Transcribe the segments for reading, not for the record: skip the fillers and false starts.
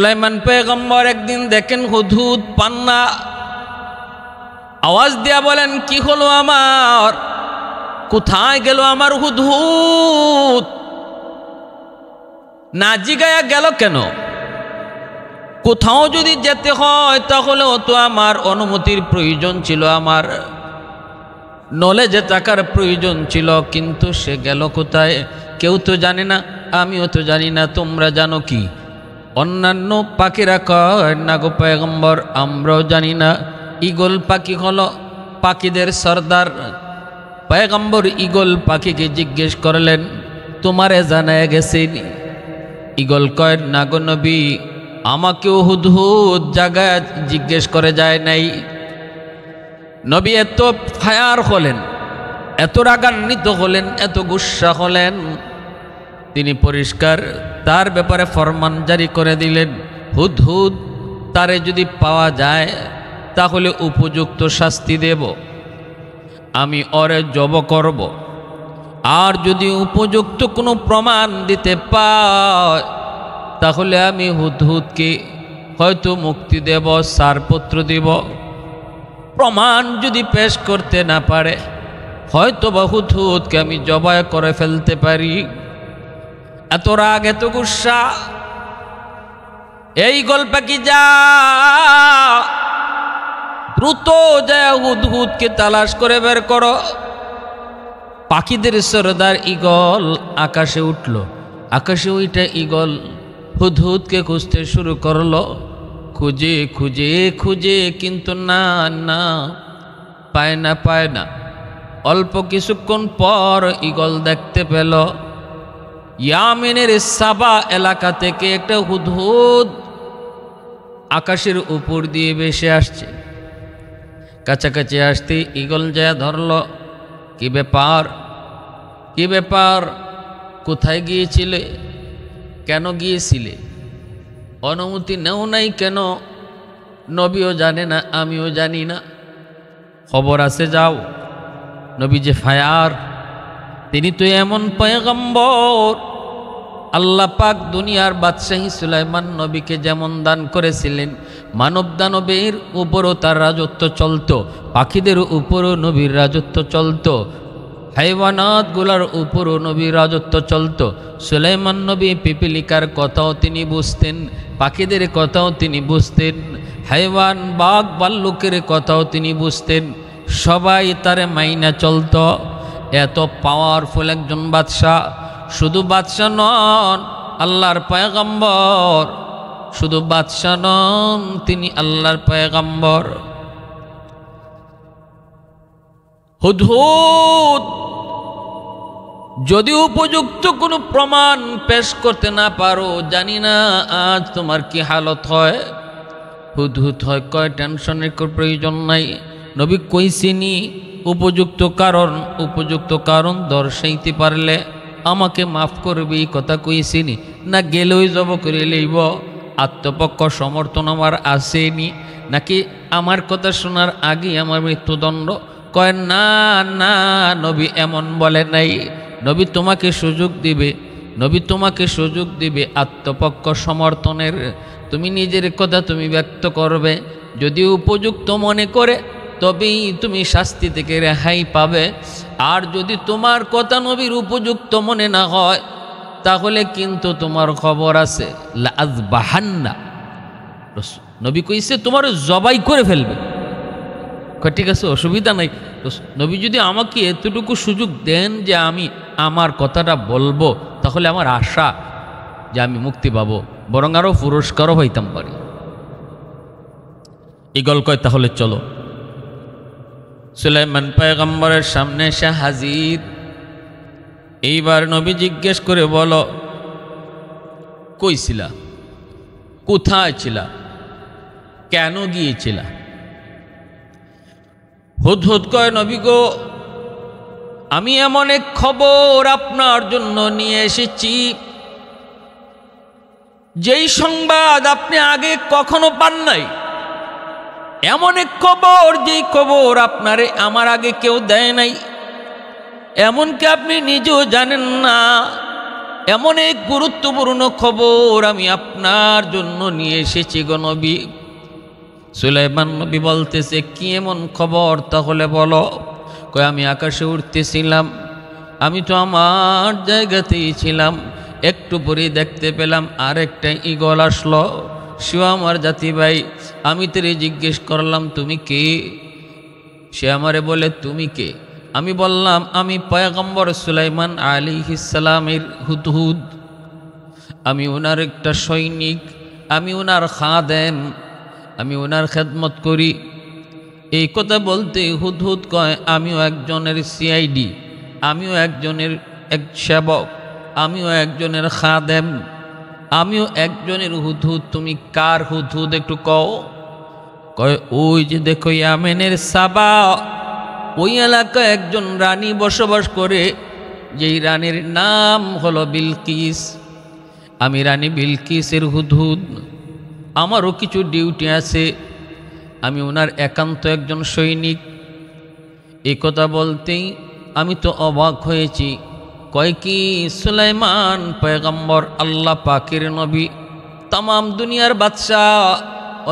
সুলাইমান পয়গম্বর একদিন দেখেন হুদহুদ পান্না, আওয়াজ দিয়া বলেন কি হলো আমার, কোথায় গেল আমার হুদহুদ, না জিগায়া গেল কেন? কোথাও যদি যেতে হয় তাহলেও তো আমার অনুমতির প্রয়োজন ছিল, আমার নলেজে থাকার প্রয়োজন ছিল, কিন্তু সে গেল কোথায়? কেউ তো জানে না, আমিও তো জানি না, তোমরা জানো কি? অন্যান্য পাখিরা কয় না গো পয়গম্বর, আমরাও জানি না। ঈগল পাখি হলো পাখিদের সর্দার। পয়গম্বর ঈগল পাখিকে জিজ্ঞেস করলেন, তোমারে জানায় গেছে? ঈগল কয় না গো নবী, আমাকেও হুদহুদ জায়গায় জিজ্ঞেস করে যায় নাই। নবী এত ফায়ার হলেন, এত রাগান্বিত হলেন, এত গুসা হলেন, তিনি পরিষ্কার তার ব্যাপারে ফরমান জারি করে দিলেন, হুদহুদ তারে যদি পাওয়া যায় তাহলে উপযুক্ত শাস্তি দেব, আমি ওরে জব করব, আর যদি উপযুক্ত কোনো প্রমাণ দিতে পায় তাহলে আমি হুদহুদকে হয়তো মুক্তি দেব, ছাড়পত্র দেব। প্রমাণ যদি পেশ করতে না পারে হয়তো বা হুদহুদকে আমি জবাই করে ফেলতে পারি। এত রাগ, এত গুসা। এই গল্প কি যা দ্রুত যায় হুদহুদকে তালাশ করে বের করো। পাখিদের সরদার ঈগল আকাশে উঠল, আকাশে ওইটা ঈগল হুদহুদকে খুঁজতে শুরু করলো, খুঁজে খুঁজে খুঁজে, কিন্তু না না, পায় না, পায় না। অল্প কিছুক্ষণ পর ঈগল দেখতে পেল ইয়ামেনের সাবা এলাকা থেকে একটা হুদহুদ আকাশের উপর দিয়ে ভেসে আসছে। কাছাকাছি আসতে ঈগল যা ধরল, কি ব্যাপার, কি ব্যাপার, কোথায় গিয়েছিলে, কেন গিয়েছিলে, অনুমতি নেও নাই কেন? নবীও জানে না, আমিও জানি না, খবর আছে যাও। নবী যে ফায়ার, তিনি তো এমন পয়গম্বর, আল্লাহ পাক দুনিয়ার বাদশাহী সুলাইমান নবীকে যেমন দান করেছিলেন, মানব দানবের উপরও তার রাজত্ব চলত, পাখিদের উপরও নবীর রাজত্ব চলত, হাইওয়ানাত গুলার উপরও নবীর রাজত্ব চলত। সুলাইমান নবী পিপিলিকার কথাও তিনি বুঝতেন, পাখিদের কথাও তিনি বুঝতেন, হাইওয়ান বাঘ ভাল্লুকের কথাও তিনি বুঝতেন, সবাই তারে মাইনা চলত। এত পাওয়ারফুল একজন বাদশাহ, শুধু বাদশাহ নন, আল্লাহর পয়গম্বর, শুধু বাদশাহ নন, তিনি আল্লাহর পয়গম্বর। হুদহুদ যদি উপযুক্ত কোনো প্রমাণ পেশ করতে না পারো, জানি না আজ তোমার কি হালত হয়। হুদহুদ হয় কয় টেনশনের প্রয়োজন নাই, নবী কইছিনি উপযুক্ত কারণ দর্শাইতে পারলে আমাকে মাফ করবে, এই কথা কইছিনি না? গেলেই জব করে লইব, আত্মপক্ষ সমর্থন আমার আসেনি নাকি? আমার কথা শোনার আগে আমার মৃত্যুদণ্ড? কয় না না, নবী এমন বলে নাই। নবী তোমাকে সুযোগ দিবে, নবী তোমাকে সুযোগ দিবে আত্মপক্ষ সমর্থনের। তুমি নিজের কথা তুমি ব্যক্ত করবে, যদি উপযুক্ত মনে করে তবেই তুমি শাস্তি থেকে রেহাই পাবে, আর যদি তোমার কথা নবীর উপযুক্ত মনে না হয় তাহলে কিন্তু তোমার খবর আছে, লাযবাহান্না। নবী কইছে তোমার জবাই করে ফেলবে। ঠিক আছে, অসুবিধা নাই। নবী যদি আমাকে এতটুকু সুযোগ দেন যে আমি আমার কথাটা বলবো, তাহলে আমার আশা যে আমি মুক্তি পাবো, বরং আরও পুরস্কারও হইতাম পারি। ঈগল কয় তাহলে চলো। সুলাইমান পয়গম্বরের সামনে এসে হাজির। এইবার নবী জিজ্ঞেস করে বলো, কই ছিলা, কোথায় ছিলা, কেন গিয়েছিলা? হুদহুদ কয়, নবী গো, আমি এমন এক খবর আপনার জন্য নিয়ে এসেছি, যেই সংবাদ আপনি আগে কখনো পান নাই। এমন এক খবর, যেই খবর আপনারে আমার আগে কেউ দেয় নাই, এমনকি আপনি নিজেও জানেন না। এমন এক গুরুত্বপূর্ণ খবর আমি আপনার জন্য নিয়ে এসেছি গো নবী। সুলাইমান নবী বলতেছে, কি এমন খবর তাহলে বলো। কয়, আমি আকাশে উঠতেছিলাম, আমি তো আমার জায়গাতেই ছিলাম, একটু পরেই দেখতে পেলাম আরেকটা ঈগল আসলো, সেও আমার জাতি ভাই। আমি তোরে জিজ্ঞেস করলাম, তুমি কে? সে আমারে বলে, তুমি কে? আমি বললাম, আমি পয়গম্বর সুলাইমান আলাইহিস সালামের হুদহুদ, আমি ওনার একটা সৈনিক, আমি ওনার খাদেম, আমি ওনার খেদমত করি। এই কথা বলতে হুদহুদ কয়, আমিও একজনের সিআইডি, আমিও একজনের এক সেবক, আমিও একজনের খাদেম, আমিও একজনের হুদহুদ। তুমি কার হুদহুদ একটু কও। কয়, ওই যে দেখো ইয়ামেনের সাবা, ওই এলাকায় একজন রানী বসবাস করে, যেই রানীর নাম হলো বিলকিস। আমি রানী বিলকিসের হুদহুদ, আমারও কিছু ডিউটি আছে, আমি ওনার একান্ত একজন সৈনিক। এই কথা বলতেই আমি তো অবাক হয়েছি। কয় কি, সুলাইমান পয়গম্বর, আল্লাহ পাকের নবী, তামাম দুনিয়ার বাদশাহ,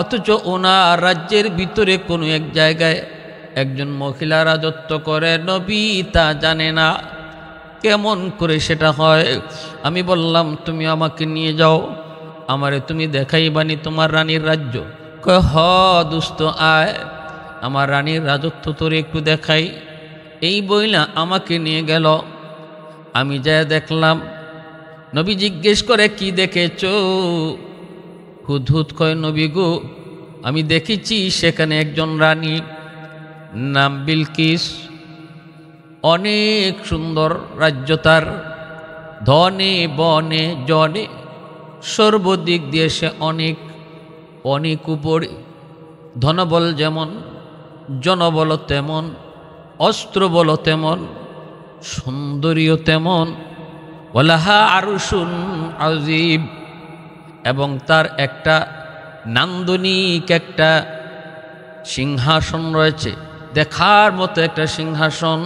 অথচ ওনার রাজ্যের ভিতরে কোনো এক জায়গায় একজন মহিলা রাজত্ব করে, নবী তা জানে না। কেমন করে সেটা হয়? আমি বললাম, তুমি আমাকে নিয়ে যাও, আমারে তুমি দেখাইবানি তোমার রানীর রাজ্য। কয়, হ দুস্থ, আয়, আমার রানীর রাজত্ব তোরে একটু দেখাই। এই বইলা আমাকে নিয়ে গেল। আমি যা দেখলাম, নবী জিজ্ঞেস করে, কি দেখেছ? হুদহুদ কয়, নবী গো, আমি দেখেছি সেখানে একজন রানী, নাম বিলকিস, অনেক সুন্দর রাজ্য তার, ধনে বনে জনে সর্বদিক দিয়ে সে অনেক অনেক উপরে। ধনবল যেমন, জনবল তেমন, অস্ত্রবল তেমন, সুন্দরীও তেমন। ওয়ালাহা আরশুন আযীম, এবং তার একটা নান্দনিক একটা সিংহাসন রয়েছে, দেখার মতো একটা সিংহাসন।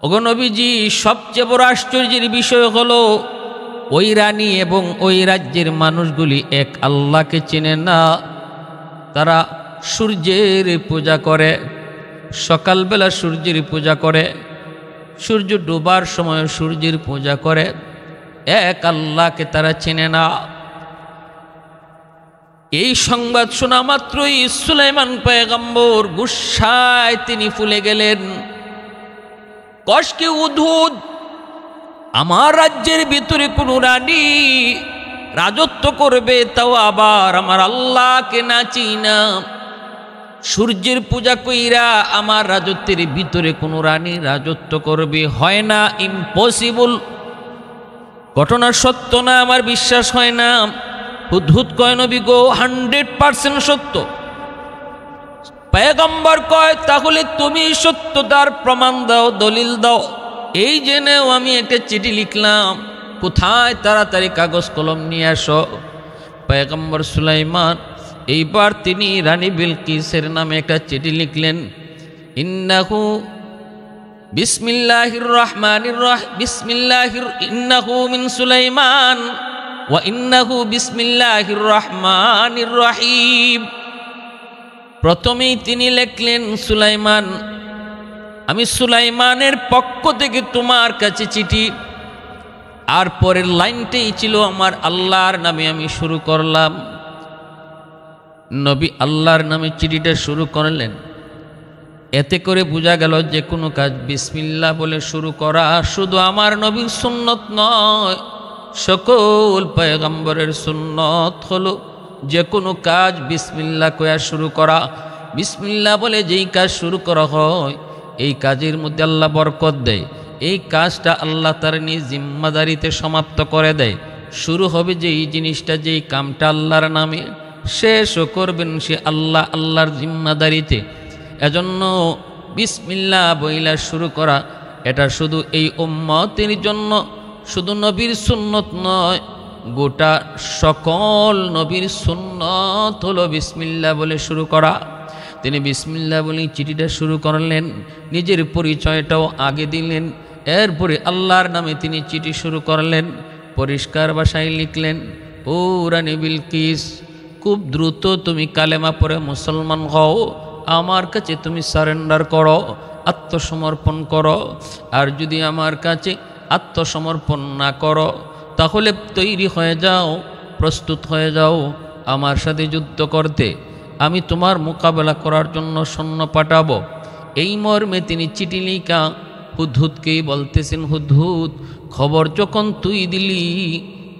ওগো নবীজি, সবচেয়ে বড় আশ্চর্যের বিষয় হলো, ওই রানী এবং ওই রাজ্যের মানুষগুলি এক আল্লাহকে চেনে না। তারা সূর্যের পূজা করে, সকালবেলা সূর্যের পূজা করে, সূর্য ডোবার সময় সূর্যের পূজা করে, এক আল্লাহকে তারা চেনে না। এই সংবাদ শোনা মাত্রই সুলাইমান পয়গম্বর গুসায় তিনি ফুলে গেলেন। কষ্কে উদ্ভুত, আমার রাজ্যের ভিতরে কোন রানী রাজত্ব করবে, তাও আবার আমার আল্লাহকে না চিনা, সূর্যের পূজা কইরা আমার রাজত্বের ভিতরে কোন রানী রাজত্ব করবে? হয় না, ইম্পসিবল। ঘটনা সত্য না, আমার বিশ্বাস হয় না। হুদহুদ কয়, নবী গো, 100% সত্য। পয়গম্বর কয়, তাহলে তুমি সত্যতার প্রমাণ দাও, দলিল দাও। এই জেনেও আমি একটা চিঠি লিখলাম, কোথায়? তাড়াতাড়ি কাগজ কলম নিয়ে আসো। পয়গম্বর সুলাইমান এইবার তিনি রানী বিলকিসের নামে একটা চিঠি লিখলেন। ইন্নাহু বিসমিল্লাহির রহমানির রহিম, ইন্নাহু মিন সুলাইমান ওয়া ইন্নাহু বিসমিল্লাহির রহমানির রহিম। প্রথমেই তিনি লিখলেন, সুলাইমান, আমি সুলাইমানের পক্ষ থেকে তোমার কাছে চিঠি। আর পরের লাইনটাই ছিল, আমার আল্লাহর নামে আমি শুরু করলাম। নবী আল্লাহর নামে চিঠিটা শুরু করলেন। এতে করে বোঝা গেল যে কোনো কাজ বিসমিল্লাহ বলে শুরু করা শুধু আমার নবীর সুন্নত নয়, সকল পয়গম্বরের সুন্নত হলো যে কোনো কাজ বিসমিল্লাহ কয়া শুরু করা। বিসমিল্লাহ বলে যেই কাজ শুরু করা হয়, এই কাজের মধ্যে আল্লাহ বরকত দেয়। এই কাজটা আল্লাহ তার নিজ জিম্মাদারিতে সমাপ্ত করে দেয়। শুরু হবে যেই জিনিসটা, যেই কামটা আল্লাহর নামে, শেষও করবেন সে আল্লাহ, আল্লাহর জিম্মাদারিতে। এজন্য বিসমিল্লাহ বইলা শুরু করা, এটা শুধু এই উম্মতের জন্য, শুধু নবীর সুন্নত নয়, গোটা সকল নবীর সুন্নত হলো বিসমিল্লাহ বলে শুরু করা। তিনি বিসমিল্লাহ বলে চিঠিটা শুরু করলেন, নিজের পরিচয়টাও আগে দিলেন, এরপরে আল্লাহর নামে তিনি চিঠি শুরু করলেন, পরিষ্কার ভাষায় লিখলেন, ও রানী বিলকিস, খুব দ্রুত তুমি কালেমা পড়ে মুসলমান হও, আমার কাছে তুমি সারেন্ডার করো, আত্মসমর্পণ করো। আর যদি আমার কাছে আত্মসমর্পণ না করো তাহলে তৈরি হয়ে যাও, প্রস্তুত হয়ে যাও আমার সাথে যুদ্ধ করতে, আমি তোমার মোকাবেলা করার জন্য সৈন্য পাঠাবো। এই মর্মে তিনি চিঠি লিখা হুদহুদকেই বলতেছেন, হুদহুদ, খবর যখন তুই দিলি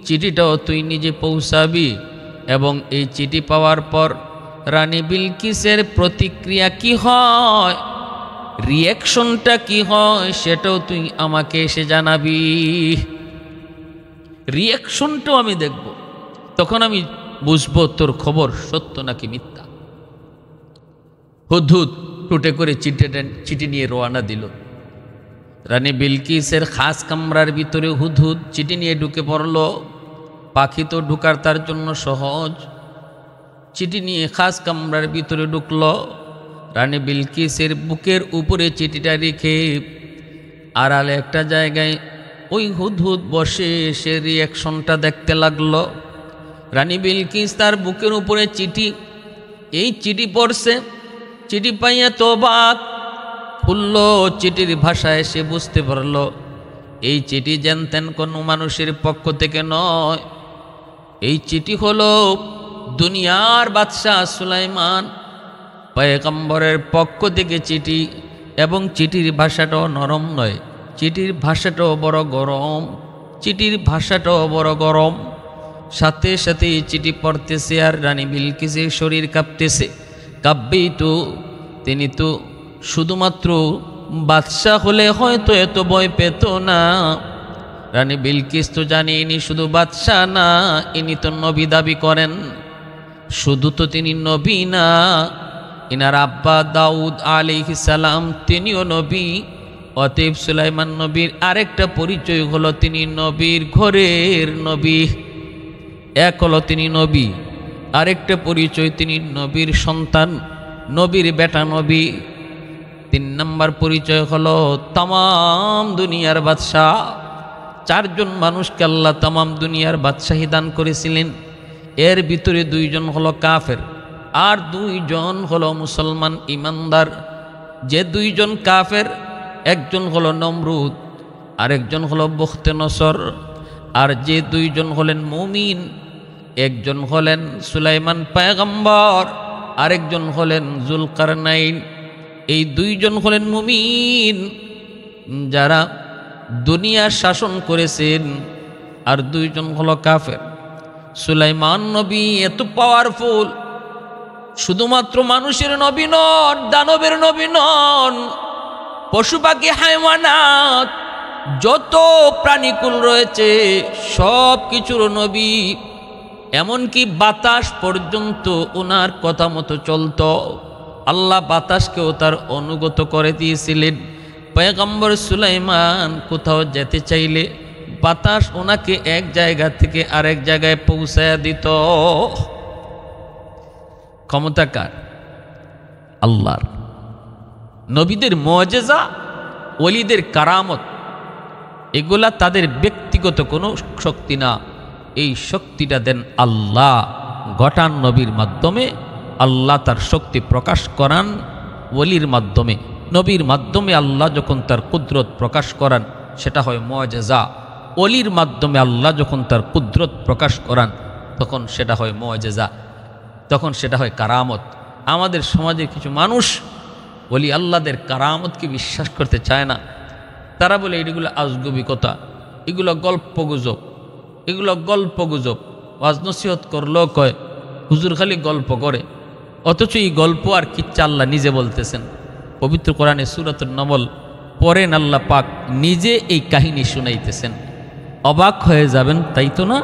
চিঠিটাও তুই নিজে পৌঁছাবি, এবং এই চিঠি পাওয়ার পর রানী বিলকিসের প্রতিক্রিয়া কি হয়, রিয়াকশনটা কি হয়, সেটাও তুই আমাকে এসে জানাবি। রিয়াকশনটাও আমি দেখব, তখন আমি বুঝবো তোর খবর সত্য নাকি মিথ্যা। হুদহুদ টুটে করে চিঠি নিয়ে রওনা দিল। রানী বিলকিসের খাস কামরার ভিতরে হুদহুদ চিঠি নিয়ে ঢুকে পড়ল। পাখি তো ঢুকার তার জন্য সহজ। চিঠি নিয়ে খাস কামরার ভিতরে ঢুকল। রানী বিলকিসের বুকের উপরে চিঠিটা রেখে আড়ালে একটা জায়গায় ওই হুদহুদ বসে সে রিয়াকশনটা দেখতে লাগলো। রানী বিলকিস তার বুকের উপরে চিঠি, এই চিঠি পড়ছে। চিঠি পাইয়া তো বাক খুলল, চিঠির ভাষায় সে বুঝতে পারল এই চিঠি জানতেন কোনো মানুষের পক্ষ থেকে নয়। এই চিঠি হলো দুনিয়ার বাদশাহ সুলাইমান পয়গম্বরের পক্ষ থেকে চিঠি, এবং চিঠির ভাষাটাও নরম নয়, চিঠির ভাষাটাও বড় গরম, চিঠির ভাষাটাও বড় গরম। সাথে সাথে চিঠি পড়তেছে আর রানী বিলকিসের শরীর কাঁপতেছে। কাঁপবেই তো, তিনি তো শুধুমাত্র বাদশাহ হলে হয়তো এত ভয় পেত না। রানী বিলকিস তো জানি ইনি শুধু বাদশাহ না, ইনি তো নবী দাবি করেন। শুধু তো তিনি নবী না, ইনার আব্বা দাউদ আলাইহিস সালাম তিনিও নবী। অতএব সুলাইমান নবীর আরেকটা পরিচয় হলো তিনি নবীর ঘরের নবী। এক হলো তিনি নবী, আরেকটা পরিচয় তিনি নবীর সন্তান, নবীর বেটা নবী। 3 নম্বর পরিচয় হলো তামাম দুনিয়ার বাদশাহ। 4 জন মানুষকে আল্লাহ তামাম দুনিয়ার বাদশাহী দান করেছিলেন। এর ভিতরে 2 জন হলো কাফের আর 2 জন হলো মুসলমান ইমানদার। যে 2 জন কাফের, একজন হলো নমরুদ, আরেকজন হলো বখতে নসর। আর যে 2 জন হলেন মুমিন, একজন হলেন সুলাইমান পয়গম্বর, আরেকজন হলেন জুলকারনাইন। এই 2 জন হলেন মুমিন যারা দুনিয়া শাসন করেছেন, আর 2 জন হলো কাফের। সুলাইমান নবী এত পাওয়ারফুল, শুধুমাত্র মানুষের নবী নন, দানবের নবী নন, পশু পাখি হায়ওয়ানাত যত প্রাণীকুল রয়েছে সব কিছুর নবী। এমনকি বাতাস পর্যন্ত ওনার কথা মতো চলত। আল্লাহ বাতাসকেও তার অনুগত করে দিয়েছিলেন। পয়গম্বর সুলাইমান কোথাও যেতে চাইলে বাতাস ওনাকে এক জায়গা থেকে আরেক জায়গায় পৌঁছায়া দিত। ক্ষমতা কার? আল্লাহর। নবীদের মুআজিজা, ওলিদের কারামত, এগুলা তাদের ব্যক্তিগত কোনো শক্তি না, এই শক্তিটা দেন আল্লাহ। ঘটান নবীর মাধ্যমে, আল্লাহ তার শক্তি প্রকাশ করান ওলির মাধ্যমে। নবীর মাধ্যমে আল্লাহ যখন তার কুদরত প্রকাশ করান সেটা হয় মুআজিজা। ওলির মাধ্যমে আল্লাহ যখন তার কুদরত প্রকাশ করান তখন সেটা হয় মুআজিজা, তখন সেটা হয় কারামত। আমাদের সমাজের কিছু মানুষ ওলি আল্লাহদের কারামতকে বিশ্বাস করতে চায় না। তারা বলে এগুলো আজগুবি কথা, এগুলো গল্প গুজব, এগুলো গল্প গুজব। ওয়াজ নসিহত করলেও কয় হুজুর খালি গল্প করে, অথচ এই গল্প আর কিচ্ছা আল্লাহ নিজে বলতেছেন। পবিত্র কোরআনে সূরাতুন নমল পড়েন, আল্লাহ পাক নিজে এই কাহিনী শুনাইতেছেন। অবাক হয়ে যাবেন, তাই তো না?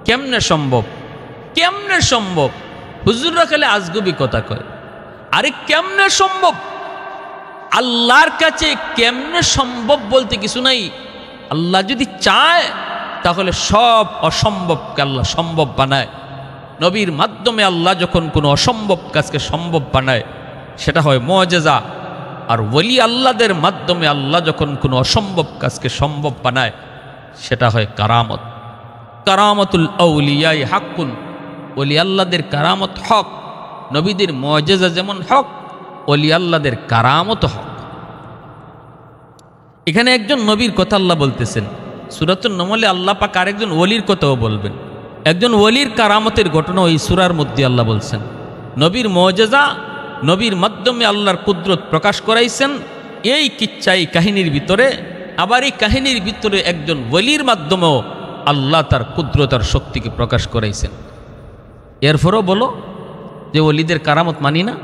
কেমনে সম্ভব? কেমনে সম্ভব? হুজুররা খালি আজগুবি কথা কয়। আরে কেমনে সম্ভব? আল্লাহর কাছে কেমনে সম্ভব বলতে কিছু নাই। আল্লাহ যদি চায় তাহলে সব অসম্ভবকে আল্লাহ সম্ভব বানায়। নবীর মাধ্যমে আল্লাহ যখন কোনো অসম্ভব কাজকে সম্ভব বানায় সেটা হয় মুআজিজা। আর ওলি আল্লাহদের মাধ্যমে আল্লাহ যখন কোনো অসম্ভব কাজকে সম্ভব বানায় সেটা হয় কারামত। কারামতুল আউলিয়াই হাক্কুন, ওলি আল্লাহদের কারামত হক। নবীদের মুআজিজা যেমন হক, ওলি আল্লাহদের কারামত হক। এখানে একজন নবীর কথা আল্লাহ বলতেছেন, সূরাতুন নমলে আল্লাহ পাক আরেকজন ওলির কথাও বলবেন। একজন ওলির কারামতের ঘটনা এই সূরার মধ্যে আল্লাহ বলছেন। নবীর মুআজিজা, নবীর মাধ্যমে আল্লাহর কুদরত প্রকাশ করাইছেন এই কিচ্ছা, এই কাহিনীর ভিতরে। আবার এই কাহিনীর ভিতরে একজন ওলির মাধ্যমেও আল্লাহ তার কুদরত আর শক্তিকে প্রকাশ করাইছেন। এরপরও বলো যে ওলিদের কারামত মানি না?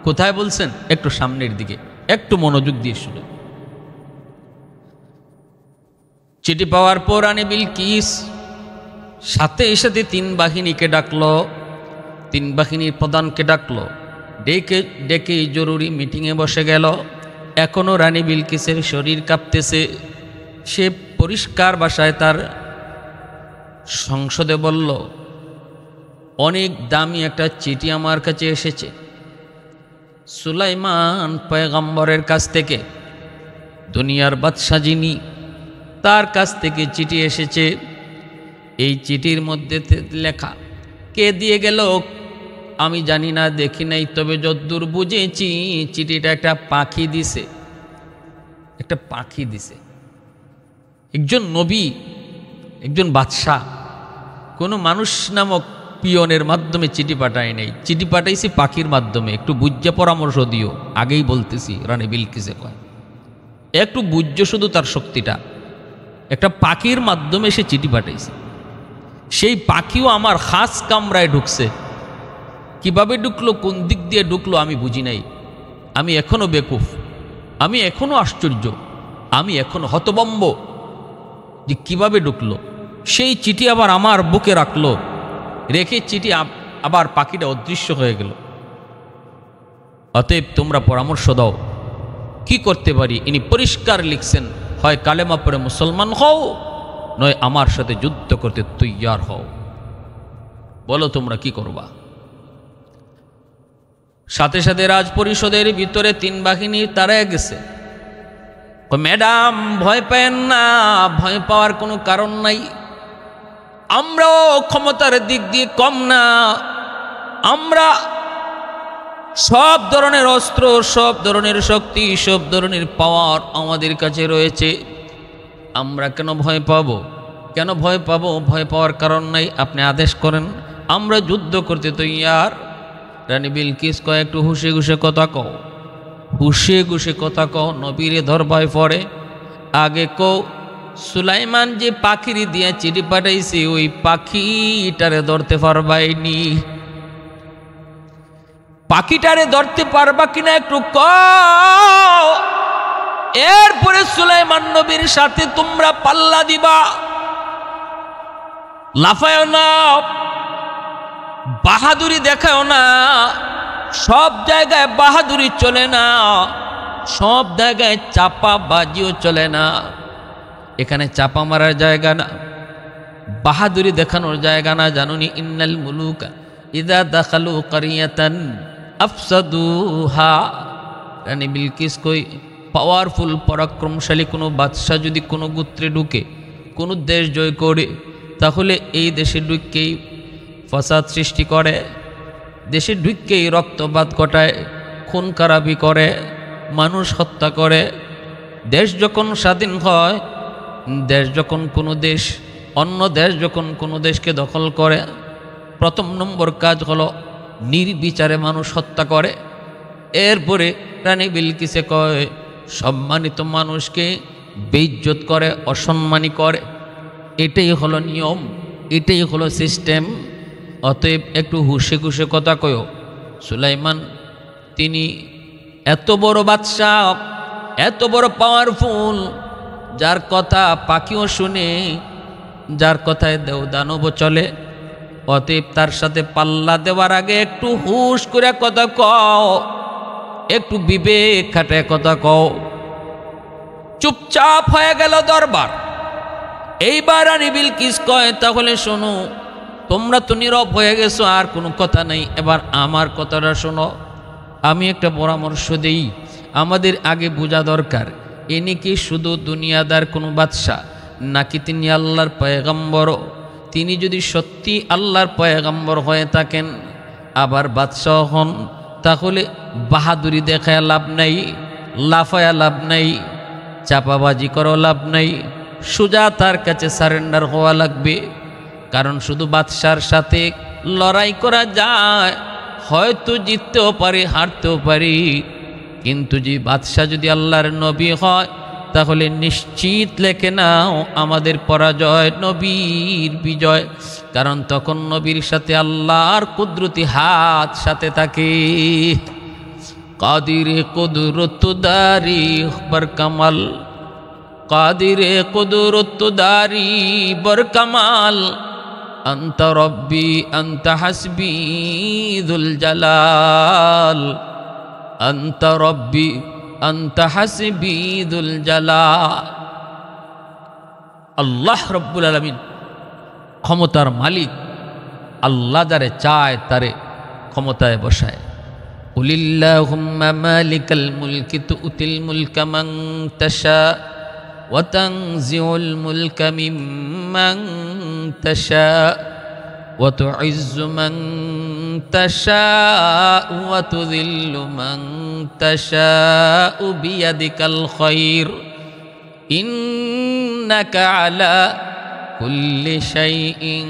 কোথায় বলছেন? একটু সামনের দিকে, একটু মনোযোগ দিয়ে শুনে। চিঠি পাওয়ার পর রানী বিলকিস সাথে সাথে 3 বাহিনীকে ডাকলো, 3 বাহিনীর প্রধানকে ডাকলো, ডেকে জরুরি মিটিংয়ে বসে গেল। এখনও রানী বিলকিসের শরীর কাঁপতেছে। সে পরিষ্কার ভাষায় তার সংসদে বলল, অনেক দামি একটা চিঠি আমার কাছে এসেছে সুলাইমান পয়গম্বরের কাছ থেকে, দুনিয়ার বাদশা যিনি, তার কাছ থেকে চিঠি এসেছে। এই চিঠির মধ্যে লেখা, কে দিয়ে গেল আমি জানি না, দেখি নাই, তবে যদ্দূর বুঝেছি চিঠিটা একটা পাখি দিছে, একটা পাখি দিছে। একজন নবী, একজন বাদশাহ কোনো মানুষ নামক পিয়নের মাধ্যমে চিঠি পাঠায় নাই, চিঠি পাঠাইছি পাখির মাধ্যমে। একটু বুঝ্য পরামর্শ দিও, আগেই বলতেছি। রানী বিলকিসে কয় একটু বুঝ্য শুধু তার শক্তিটা। একটা পাখির মাধ্যমে সে চিঠি পাঠাইছে। সেই পাখিও আমার খাস কামরায় ঢুকছে। কিভাবে ঢুকলো, কোন দিক দিয়ে ঢুকলো আমি বুঝি নাই। আমি এখনো বেকুফ, আমি এখনো আশ্চর্য, আমি এখনো হতভম্ব যে কিভাবে ঢুকলো। সেই চিঠি আবার আমার বুকে রাখলো, রেখে চিঠি আবার পাখিটা অদৃশ্য হয়ে গেল। অতএব তোমরা পরামর্শ দাও কি করতে পারি। ইনি পরিষ্কার লিখছেন, হয় কালেমা পড়ে মুসলমান হও, নয় আমার সাথে যুদ্ধ করতে তৈয়ার হও। বলো তোমরা কি করবা। সাথে সাথে রাজ পরিষদের ভিতরে 3 বাহিনী তারা গেছে। ম্যাডাম ভয় পেন না, ভয় পাওয়ার কোনো কারণ নাই। আমরাও ক্ষমতার দিক দিয়ে কম না, আমরা সব ধরনের অস্ত্র, সব ধরনের শক্তি, সব ধরনের পাওয়ার আমাদের কাছে রয়েছে। আমরা কেন ভয় পাবো? কেন ভয় পাবো? ভয় পাওয়ার কারণ নাই। আপনি আদেশ করেন, আমরা যুদ্ধ করতে তৈয়ার। রানী বিলকিস কয় একটু হুশে ঘুষে কথা কও, হুশে ঘুষে কথা কও, নবীরে ধরবায় পড়ে। আগে কও সুলাইমান যে পাখিরি দিয়া চিঠি পাঠাইছে ওই পাখিটারে ধরতে পারবাইনি, পাখিটারে ধরতে পারবা কিনা একটু কও। এরপরে সুলাইমান নবীর সাথে তোমরা পাল্লা দিবা। লাফায়ও না, বাহাদুরি দেখাও না। সব জায়গায় বাহাদুরি চলে না, সব জায়গায় চাপা বাজিও চলে না। এখানে চাপা মারার জায়গা না, বাহাদুরি দেখানোর জায়গা না। জানুনি ইন্নাল মুলুকা ইদা দাখালু কারিয়াতান আফসাদুহা। রানী বিলকিস কই পাওয়ারফুল পরাক্রমশালী কোনো বাদশাহ যদি কোনো গোত্রে ঢুকে, কোনো দেশ জয় করে, তাহলে এই দেশে ঢুককেই ফাসাদ সৃষ্টি করে, দেশে ঢুককেই রক্তপাত ঘটায়, খুন খারাপি করে, মানুষ হত্যা করে। দেশ যখন স্বাধীন হয়, দেশ যখন কোনো দেশ, অন্য দেশ যখন কোনো দেশকে দখল করে, প্রথম নম্বর কাজ হলো নির্বিচারে মানুষ হত্যা করে। এরপরে রানী বিলকিসে কয় সম্মানিত মানুষকে বেইজ্জত করে, অসম্মানী করে। এটাই হলো নিয়ম, এটাই হলো সিস্টেম। অতএব একটু হুশে খুশে কথা কয়ো। সুলাইমান তিনি এত বড় বাদশাহ, এত বড় পাওয়ারফুল, যার কথা পাখিও শুনে, যার কথায় দেবদানব চলে। অতএব তার সাথে পাল্লা দেওয়ার আগে একটু হুশ করে কথা কও, একটু বিবেক খাটে কথা কও। চুপচাপ হয়ে গেল দরবার। এইবার রানী বিলকিস কয় তাহলে শোনো, তোমরা তো নীরব হয়ে গেছো, আর কোনো কথা নেই, এবার আমার কথাটা শোনো। আমি একটা পরামর্শ দেই, আমাদের আগে বোঝা দরকার ইনি কি শুধু দুনিয়াদার কোনো বাদশা নাকি তিনি আল্লাহর পয়গম্বর? তিনি যদি সত্যি আল্লাহর পয়গম্বর হয়ে থাকেন আবার বাদশাহ হন, তাহলে বাহাদুরি দেখায় লাভ নাই, লাফায়া লাভ নাই, চাপাবাজি করো লাভ নাই, সোজা তার কাছে সারেন্ডার হওয়া লাগবে। কারণ শুধু বাদশার সাথে লড়াই করা যায়, হয়তো জিততেও পারি হারতেও পারি, কিন্তু যে বাদশাহ যদি আল্লাহর নবী হয় তাহলে নিশ্চিত লেখে নাও আমাদের পরাজয়, নবীর বিজয়। কারণ তখন নবীর সাথে আল্লাহর কুদরতি হাত সাথে থাকে। কাদিরে কুদরতদারি বর কামাল, কাদিরে কুদরতদারি বর কামাল, أنت ربي أنت حسبي ذو الجلال، أنت ربي أنت حسبي ذو الجلال। আল্লাহ রব্বুল আলামিন ক্ষমতার মালিক। আল্লাহ যারে চায় তারে ক্ষমতায় বসায়। কুলিল্লাহুম্মা মালিকাল মুলকি তুতিল মুলকা মান তাশা ওয়া তানজিউল মুলকা মিম্মান তাশা ওয়া তুইজ্জু মান তাশা ওয়া তুযিল্লু মান তাশা বিয়াদিকাল খায়র ইন্নাকা আলা কুল্লি শাইইন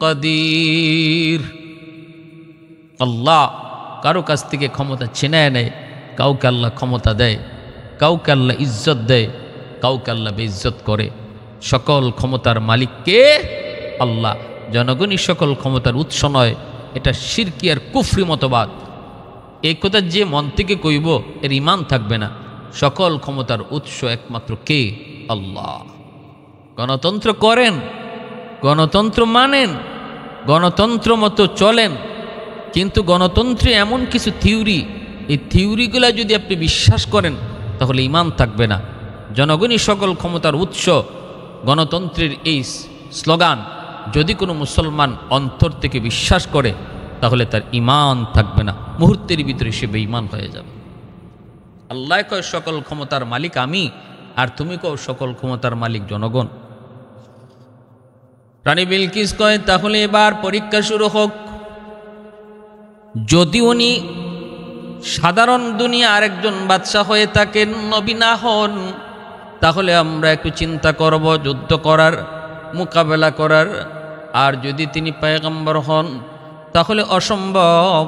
কাদির। আল্লাহ কারো কাছ থেকে ক্ষমতা ছিনায় নেয়, কাউকে আল্লাহ ক্ষমতা দেয়, কাউকে আল্লাহ ইজ্জত দেয়, কাউকে আল্লাহ বেইজ্জত করে। সকল ক্ষমতার মালিক কে? আল্লাহ। জনগণই সকল ক্ষমতার উৎস নয়, এটা শিরকি আর কুফরি মতবাদ। এই কথা যে মন থেকে কইব এর ঈমান থাকবে না। সকল ক্ষমতার উৎস একমাত্র কে? আল্লাহ। গণতন্ত্র করেন, গণতন্ত্র মানেন, গণতন্ত্র মতো চলেন, কিন্তু গণতন্ত্রে এমন কিছু থিওরি, এই থিওরিগুলো যদি আপনি বিশ্বাস করেন তাহলে ঈমান থাকবে না। জনগণই সকল ক্ষমতার উৎস, গণতন্ত্রের এই স্লোগান যদি কোনো মুসলমান অন্তর থেকে বিশ্বাস করে তাহলে তার ঈমান থাকবে না, মুহূর্তের ভিতরে সে বেঈমান হয়ে যাবে। আল্লাহ কয় সকল ক্ষমতার মালিক আমি, আর তুমি কও সকল ক্ষমতার মালিক জনগণ। রানী বিলকিস কয় তাহলে এবার পরীক্ষা শুরু হোক। যদি উনি সাধারণ দুনিয়া আরেকজন বাদশাহ হয়ে থাকেন, নবী না হন, তাহলে আমরা একটু চিন্তা করব যুদ্ধ করার, মোকাবেলা করার। আর যদি তিনি পয়গম্বর হন তাহলে অসম্ভব,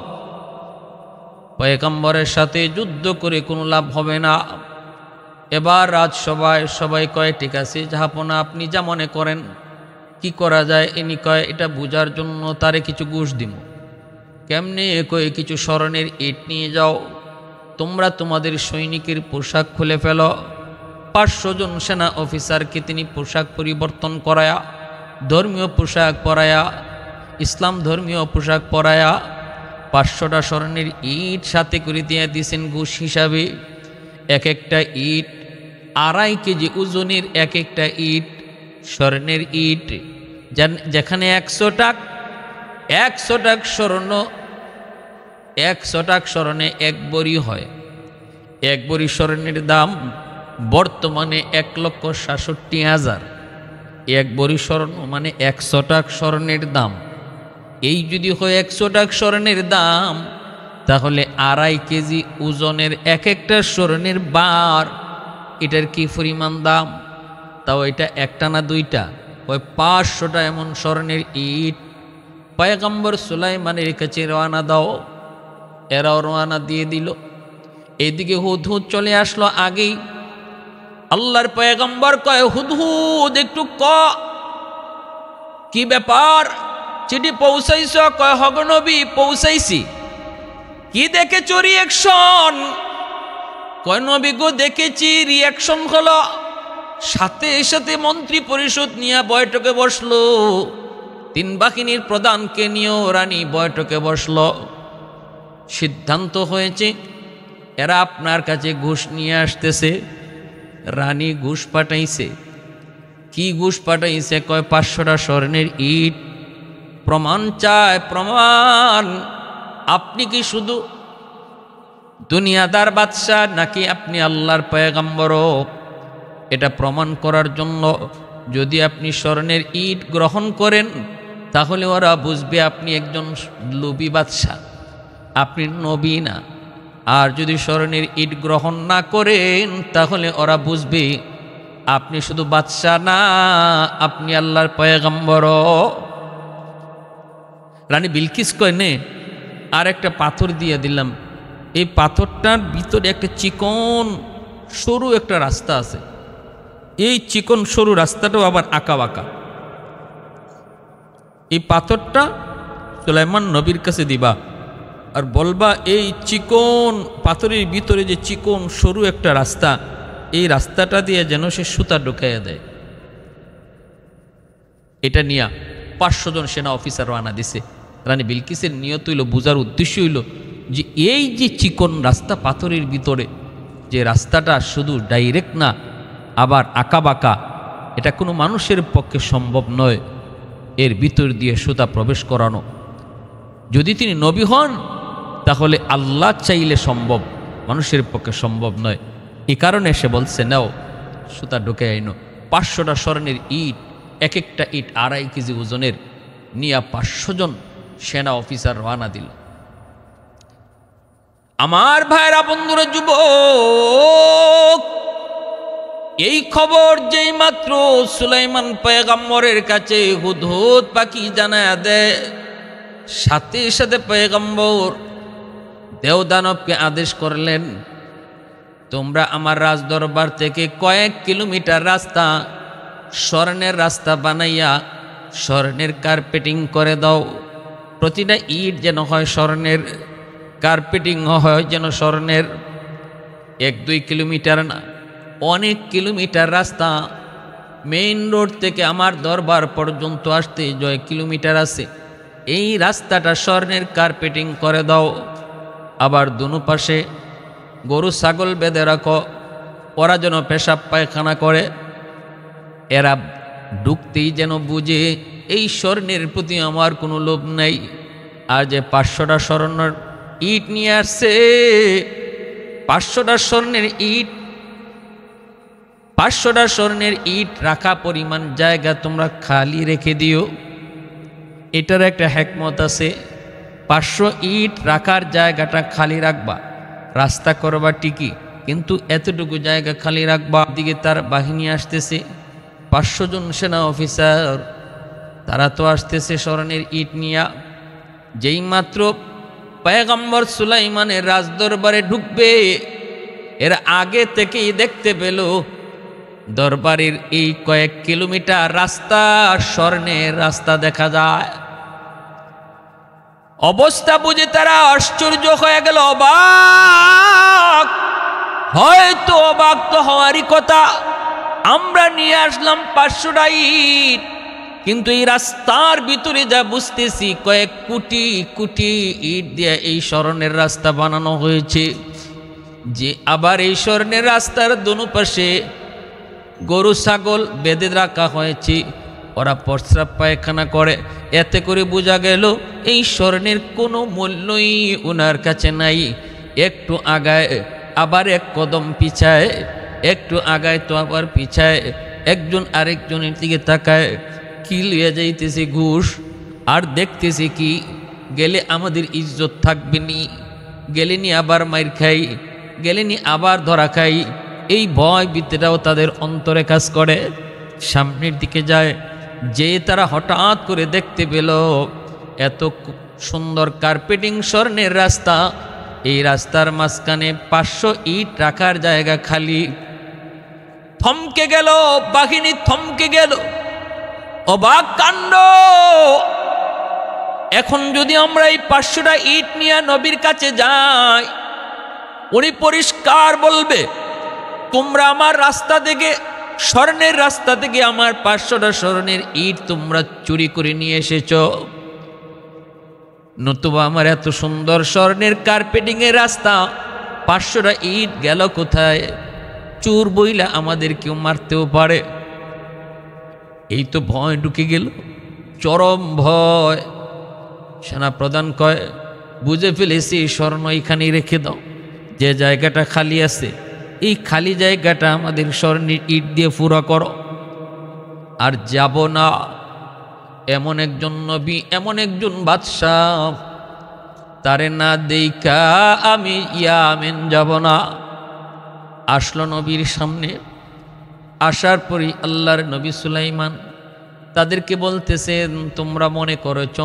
পয়গম্বরের সাথে যুদ্ধ করে কোনো লাভ হবে না। এবার রাজসভায় সবাই কয় ঠিক আছে জাহাপনা, আপনি যা মনে করেন কি করা যায়। ইনি কয় এটা বোঝার জন্য তারে কিছু ঘুষ দিব। কেমনে? কয়ে কিছু স্মরণের ইট নিয়ে যাও, তোমরা তোমাদের সৈনিকের পোশাক খুলে ফেলো। 500 জন সেনা অফিসারকে তিনি পোশাক পরিবর্তন করায়া, ধর্মীয় পোশাক পরায়া, ইসলাম ধর্মীয় পোশাক পরায়া 500টা স্মরণের ইট সাথে করে দিয়ে দিয়েছেন ঘুষ হিসাবে। এক একটা ইট 2.5 কেজি ওজনের, এক একটা ইট স্বর্ণের ইট। যেখানে 100 টাক স্বর্ণ, 100 টাক স্বর্ণে 1 বড়ি হয়। 1 বড়ি স্বর্ণের দাম বর্তমানে 1,67,000। 1 বড়ি স্বর্ণ মানে 100 টাক স্বর্ণের দাম। এই যদি হয় 100 টাক স্বর্ণের দাম, তাহলে 2.5 কেজি ওজনের এক একটা স্বর্ণের বার, এটার কি পরিমাণ দাম? তাও এটা একটা না দুইটা, ওই 500টা এমন স্বর্ণের ইট পয়গম্বর সুলাইমানের কাছে রওনা দাও। এরাও রওনা দিয়ে দিল। এইদিকে হুদহুদ চলে আসলো আগেই। আল্লাহর পয়গম্বর কয় হুদহুদ একটু কি ব্যাপার, চিঠি পৌঁছাইছ? কয় হগ নবী পৌঁছাইছি। কি দেখেছ রিয়াকশন? কয় নবী গো দেখেছি রিয়াকশন হলো। সাথে সাথে মন্ত্রী পরিষদ নিয়ে বৈঠকে বসলো, 3 বাহিনীর প্রধানকে নিয়েও রানী বৈঠকে বসলো। সিদ্ধান্ত হয়েছে এরা আপনার কাছে ঘুষ নিয়ে আসতেছে। রানী ঘুষ পাঠাইছে। কি ঘুষ পাঠাইছে? কয় 500টা স্বর্ণের ইট। প্রমাণ চায়, প্রমাণ। আপনি কি শুধু দুনিয়াদার বাদশাহ নাকি আপনি আল্লাহর পয়গম্বর, এটা প্রমাণ করার জন্য যদি আপনি স্বর্ণের ইট গ্রহণ করেন তাহলে ওরা বুঝবে আপনি একজন লোভী বাদশাহ, আপনি নবী না। আর যদি স্বর্ণের ইট গ্রহণ না করেন তাহলে ওরা বুঝবে আপনি শুধু বাদশাহ না, আপনি আল্লাহর পয়গম্বর। রানী বিলকিস কয় নে আর একটা পাথর দিয়ে দিলাম, এই পাথরটার ভিতরে একটা চিকন সরু একটা রাস্তা আছে, এই চিকন সরু রাস্তাটাও আবার আঁকা বাঁকা। এই পাথরটা সুলাইমান নবীর কাছে দিবা আর বলবা এই চিকন পাথরের ভিতরে যে চিকন সরু একটা রাস্তা, এই রাস্তাটা দিয়ে যেন সে সুতা ঢুকাইয়া দেয়। এটা নিয়ে 500 জন সেনা অফিসার রানা দিছে। রানী বিলকিসের নিয়ত হইল, বোঝার উদ্দেশ্য হইল যে এই যে চিকন রাস্তা পাথরের ভিতরে, যে রাস্তাটা শুধু ডাইরেক্ট না আবার আঁকা বাঁকা, এটা কোনো মানুষের পক্ষে সম্ভব নয় এর ভিতর দিয়ে সুতা প্রবেশ করানো। যদি তিনি নবী হন তাহলে আল্লাহ চাইলে সম্ভব, মানুষের পক্ষে সম্ভব নয়। এই কারণে সে বলছে নাও সুতা ঢুকে আইনো। 500টা স্বর্ণের ইট, এক একটা ইট 2.5 কেজি ওজনের, নিয়ে 500 জন সেনা অফিসার রওনা দিল। আমার ভাইরা, বন্ধুরা, যুবক, এই খবর যেই মাত্র সুলাইমান পয়গম্বরের কাছে হুদহুদ পাখি জানায়া দেয়, সাথে সাথে পয়গম্বর দেওদানবকে আদেশ করলেন, তোমরা আমার রাজদরবার থেকে কয়েক কিলোমিটার রাস্তা স্বর্ণের রাস্তা বানাইয়া স্বর্ণের কার্পেটিং করে দাও। প্রতিটা ইট যেন হয় স্বর্ণের, কার্পেটিং হয় যেন স্বর্ণের। 1-2 কিলোমিটার না, অনেক কিলোমিটার রাস্তা। মেইন রোড থেকে আমার দরবার পর্যন্ত আসতে 1 কিলোমিটার আছে, এই রাস্তাটা স্বর্ণের কার্পেটিং করে দাও। আবার দুনো পাশে গরু ছাগল বেঁধে রাখো, ওরা যেন পেশাব পায়খানা করে, এরা ঢুকতেই যেন বুঝে এই স্বর্ণের প্রতি আমার কোনো লোভ নাই। আর যে 500টা স্বর্ণের ইট নিয়ে আসছে, 500টা স্বর্ণের ইট, 500টা স্বর্ণের ইট রাখা পরিমাণ জায়গা তোমরা খালি রেখে দিও। এটার একটা হিকমত আছে, 500 ইট রাখার জায়গাটা খালি রাখবা, রাস্তা করবা ঠিকই, কিন্তু এতটুকু জায়গা খালি রাখবা। দিকে তার বাহিনী আসতেছে, 500 জন সেনা অফিসার, তারা তো আসতেছে স্বর্ণের ইট নিয়া। যেই মাত্র পয়গম্বর সুলাইমানের রাজদরবারে ঢুকবে, এর আগে থেকেই দেখতে পেল দরবারের এই কয়েক কিলোমিটার রাস্তা স্বর্ণের রাস্তা দেখা যায়। অবস্থা বুঝে তারা আশ্চর্য হয়ে গেল, অবাক। হয়তো অবাক তো হওয়ারই কথা, আমরা নিয়ে আসলাম 500টা ইট, কিন্তু এই রাস্তার ভিতরে যা বুঝতেছি কয়েক কোটি কোটি ইট দিয়ে এই স্বর্ণের রাস্তা বানানো হয়েছে। যে আবার এই স্বর্ণের রাস্তার দোনো পাশে গরু ছাগল বেঁধে রাখা হয়েছে, ওরা প্রস্রাব পায়খানা করে। এতে করে বোঝা গেল এই স্বর্ণের কোনো মূল্যই ওনার কাছে নাই। একটু আগায় আবার 1 কদম পিছায়, একটু আগায় তো আবার পিছায়, একজন আরেকজনের দিকে তাকায়, কি লিয়ে যাইতেছে ঘুষ, আর দেখতেছে কি গেলে আমাদের ইজ্জত থাকবে নি, গেলে নি আবার মাইর খাই, গেলে নি আবার ধরা খাই। এই ভয় ভীতিটাও তাদের অন্তরে কাজ করে। সামনের দিকে যায়, যে তারা হঠাৎ করে দেখতে পেল এত সুন্দর কার্পেটিং স্বর্ণের রাস্তা, এই রাস্তার মাঝখানে 500 ইট রাখার জায়গা খালি। থমকে গেল বাহিনী, থমকে গেল, অবাক কাণ্ড। এখন যদি আমরা এই 500টা ইট নিয়ে নবীর কাছে যাই, উনি পরিষ্কার বলবে, তোমরা আমার রাস্তা থেকে, স্বর্ণের রাস্তা থেকে আমার 500টা স্বর্ণের ইট তোমরা চুরি করে নিয়ে এসেছ। নতুবা আমার এত সুন্দর স্বর্ণের কার্পেটিং এর রাস্তা 500টা ইট গেল কোথায়? চোর বইলা আমাদের কেউ মারতেও পারে। এই তো ভয় ঢুকে গেল, চরম ভয়। সেনা প্রধান কয়, বুঝে ফেলেছি, স্বর্ণ এখানেই রেখে দাও, যে জায়গাটা খালি আছে এই খালি জায়গাটা আমাদের স্বর্ণের ইট দিয়ে পুরা করো। আর যাব না এমন একজন নবী, এমন একজন বাদশাহ, তারে না দেইখা আমি ইয়ামেন যাব না। আসলো নবীর সামনে। আসার পরই আল্লাহর নবী সুলাইমান তাদেরকে বলতেছেন, তোমরা মনে করেছ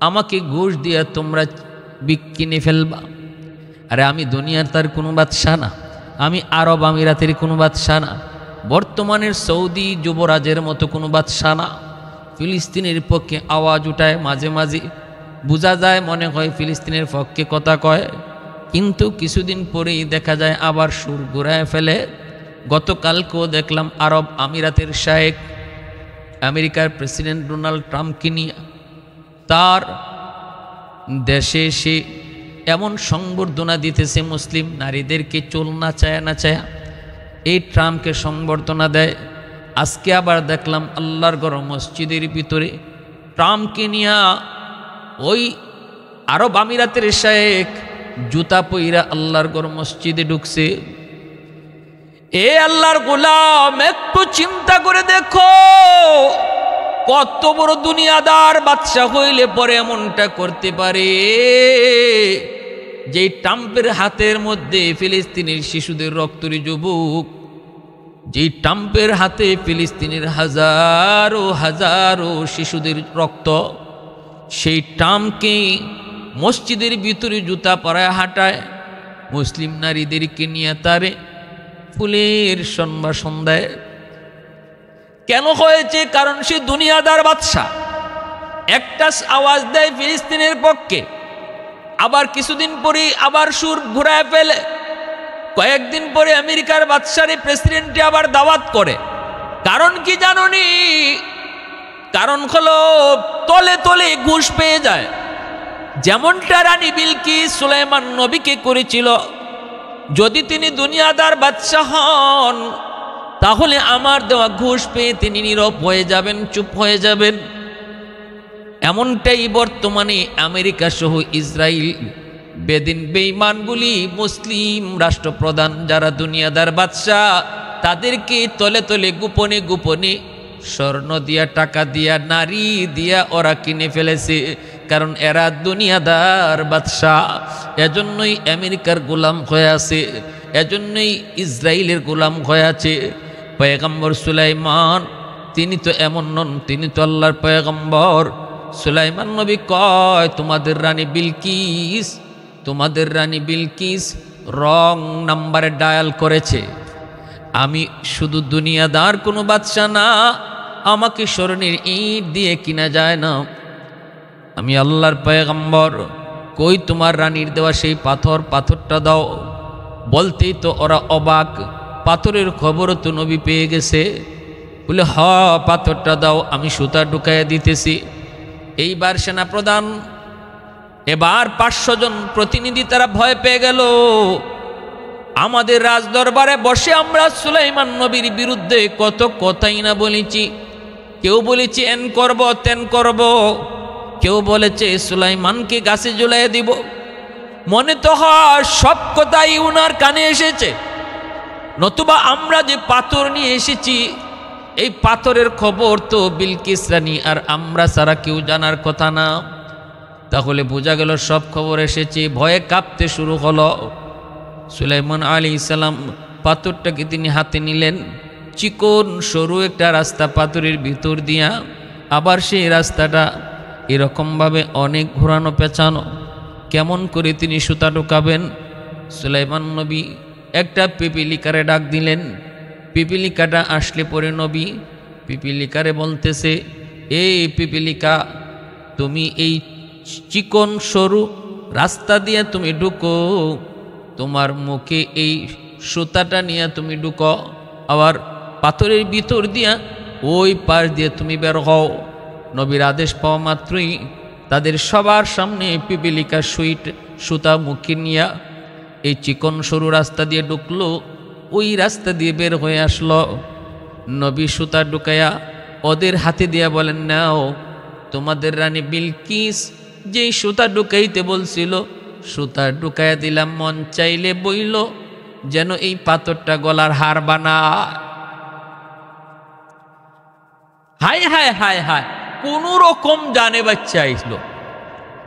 আমাকে ঘুষ দিয়ে তোমরা কিনে ফেলবা? আরে আমি দুনিয়ার তার কোনো বাদশাহ না, আমি আরব আমিরাতের কোনো বাদশাহ না, বর্তমানের সৌদি যুবরাজের মতো কোনো বাদশাহ না। ফিলিস্তিনের পক্ষে আওয়াজ উঠায়, মাঝে মাঝে বোঝা যায় মনে হয় ফিলিস্তিনের পক্ষে কথা কয়, কিন্তু কিছুদিন পরেই দেখা যায় আবার সুর ঘুরায় ফেলে। গতকালকেও দেখলাম আরব আমিরাতের শায়েখ আমেরিকার প্রেসিডেন্ট ডোনাল্ড ট্রাম্পকে নিয়ে তার দেশে সে এমন সংবর্ধনা দিতেছে মুসলিম নারীদেরকে চুল নাচায়া নাচায়া, এই ট্রাম্পকে সংবর্ধনা দেয়। আজকে আবার দেখলাম আল্লাহর ঘর মসজিদের ভিতরে ট্রাম্পকে নিয়ে ওই আরব আমিরাতের শায়েখ জুতা পইরা আল্লাহর ঘর মসজিদে ঢুকছে। এ আল্লাহর গোলাম, একটু চিন্তা করে দেখো, কত বড় দুনিয়াদার বাদশা হইলে পরে এমনটা করতে পারে। যে ট্রাম্পের হাতের মধ্যে ফিলিস্তিনের শিশুদের রক্তরি যুবক, যে ট্রাম্পের হাতে ফিলিস্তিনের হাজারো হাজারো শিশুদের রক্ত, সেই ট্রাম্পকে মসজিদের ভিতরে জুতা পরায় হাঁটায়, মুসলিম নারীদেরকে নিয়ে তারে ফুলের সম্ভাষণ দেয়। কেন হয়েছে? কারণ সে দুনিয়াদার বাদশা। একটা আওয়াজ দেয় ফিলিস্তিনের পক্ষে, আবার কিছুদিন পরে আবার সুর ঘুরায় ফেলে। কয়েকদিন পরে আমেরিকার বাদশারে প্রেসিডেন্টে আবার দাওয়াত করে। কারণ কি জানোনি? কারণ হলো তলে তলে ঘুষ পেয়ে যায়। যেমনটা রানী বিলকিস সুলাইমান নবীকে করেছিল। যদি তিনি দুনিয়াদার বাদশা হন তাহলে আমার দেওয়া ঘুষ পেয়ে তিনি নীরব হয়ে যাবেন, চুপ হয়ে যাবেন। এমনটাই বর্তমানে আমেরিকা সহ ইসরায়েল বেদিন বেঈমানগুলি মুসলিম রাষ্ট্রপ্রধান যারা দুনিয়াদার বাদশা, তাদেরকে তলে তলে গোপনে গোপনে স্বর্ণ দিয়া, টাকা দিয়া, নারী দিয়া ওরা কিনে ফেলেছে। কারণ এরা দুনিয়াদার বাদশা। এজন্যই আমেরিকার গোলাম হয়ে আছে, এজন্যই ইসরায়েলের গোলাম হয়ে আছে। পয়গম্বর সুলাইমান তিনি তো এমন নন, তিনি তো আল্লাহর পয়গম্বর। সুলাইমান নবী কয়, তোমাদের রানী বিলকিস রং নাম্বারে ডায়াল করেছে। আমি শুধু দুনিয়াদার কোনো বাদশা না, আমাকে স্বর্ণের ইট দিয়ে কিনা যায় না। আমি আল্লাহর পয়গম্বর। কই তোমার রানীর দেওয়া সেই পাথরটা দাও। বলতেই তো ওরা অবাক, পাথরের খবরও তো নবী পেয়ে গেছে। বলে হ, পাথরটা দাও, আমি সুতা ঢুকাইয়া দিতেছি। এইবার সেনাপ্রধান, এবার 500 জন প্রতিনিধি তারা ভয় পেয়ে গেল। আমাদের রাজদরবারে বসে আমরা সুলাইমান নবীর বিরুদ্ধে কত কথাই না বলেছি। কেউ বলেছে এন করব, তেন করব, কেউ বলেছে সুলাইমানকে গাছে ঝুলাইয়া দিব। মনে তো হয় সব কথাই উনার কানে এসেছে। নতুবা আমরা যে পাথর নিয়ে এসেছি, এই পাথরের খবর তো বিলকিস রানী আর আমরা ছাড়া কেউ জানার কথা না। তাহলে বোঝা গেল সব খবর এসেছে। ভয়ে কাঁপতে শুরু হলো। সুলাইমান আলাইহিস সালাম পাথরটাকে তিনি হাতে নিলেন। চিকন সরু একটা রাস্তা পাথরের ভিতর দিয়া, আবার সেই রাস্তাটা এরকমভাবে অনেক ঘোরানো পেঁচানো। কেমন করে তিনি সুতা ঢোকাবেন? সুলাইমান নবী একটা পিপিলিকারে ডাক দিলেন। পিপিলিকাটা আসলে পরে নবী পিপিলিকারে বলতেছে, এই পিপিলিকা, তুমি এই চিকন সরু রাস্তা দিয়ে তুমি ঢুকো, তোমার মুখে এই সুতাটা নিয়ে তুমি ঢুকো, আবার পাথরের ভিতর দিয়া ওই পাশ দিয়ে তুমি বের হও। নবীর আদেশ পাওয়া মাত্রই তাদের সবার সামনে পিপিলিকা সুতা মুখে নিয়া এই চিকন সরু রাস্তা দিয়ে ঢুকলো, ওই রাস্তা দিয়ে বের হয়ে আসলো। নবী সুতা ঢুকাইয়া ওদের হাতে দিয়া বলেন, নাও, তোমাদের রানী বিলকিস যেই সুতা ঢুকাইতে বলছিল সুতা ঢুকাইয়া দিলাম, মন চাইলে বইল যেন এই পাথরটা গলার হার বানা। হায় হায় হায় হায়, কোন রকম জানে বাচ্চা আইসলো।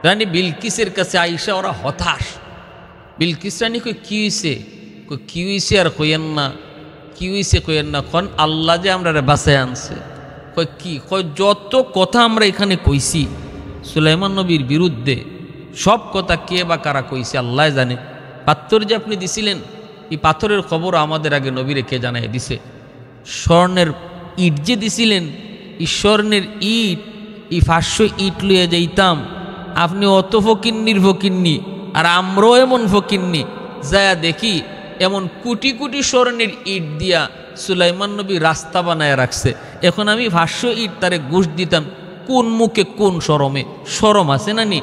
রানী বিলকিসের কাছে আইসা ওরা হতাশ। বিলকিস রানী কই কি হইছে? কি হইছে আর কইয়েন না, কি হইছে কইয়েন না, খন আল্লাহ যে আমরা বাঁচায় আনছে। কয় কি? কয় যত কথা আমরা এখানে কইছি সুলাইমান নবীর বিরুদ্ধে, সব কথা কে বা কারা কইছে আল্লাহ জানে। পাথর যে আপনি দিছিলেন, এই পাথরের খবর আমাদের আগে নবীরে কে জানাই দিছে। স্বর্ণের ইট যে দিছিলেন, এই স্বর্ণের ইট, এই 500 ইট লইয়া যাইতাম, আপনি অত ফকিন্নির ফকিন্নি, আর আমরাও এমন ফকিন্নি, যায়া দেখি এমন কোটি কোটি স্বর্ণের ইট দিয়া সুলাইমান নবী রাস্তা বানায় রাখছে। এখন আমি 500 ইট তারে ঘুষ দিতাম, কোন মুখে কোন শরমে? শরম আছে না নি?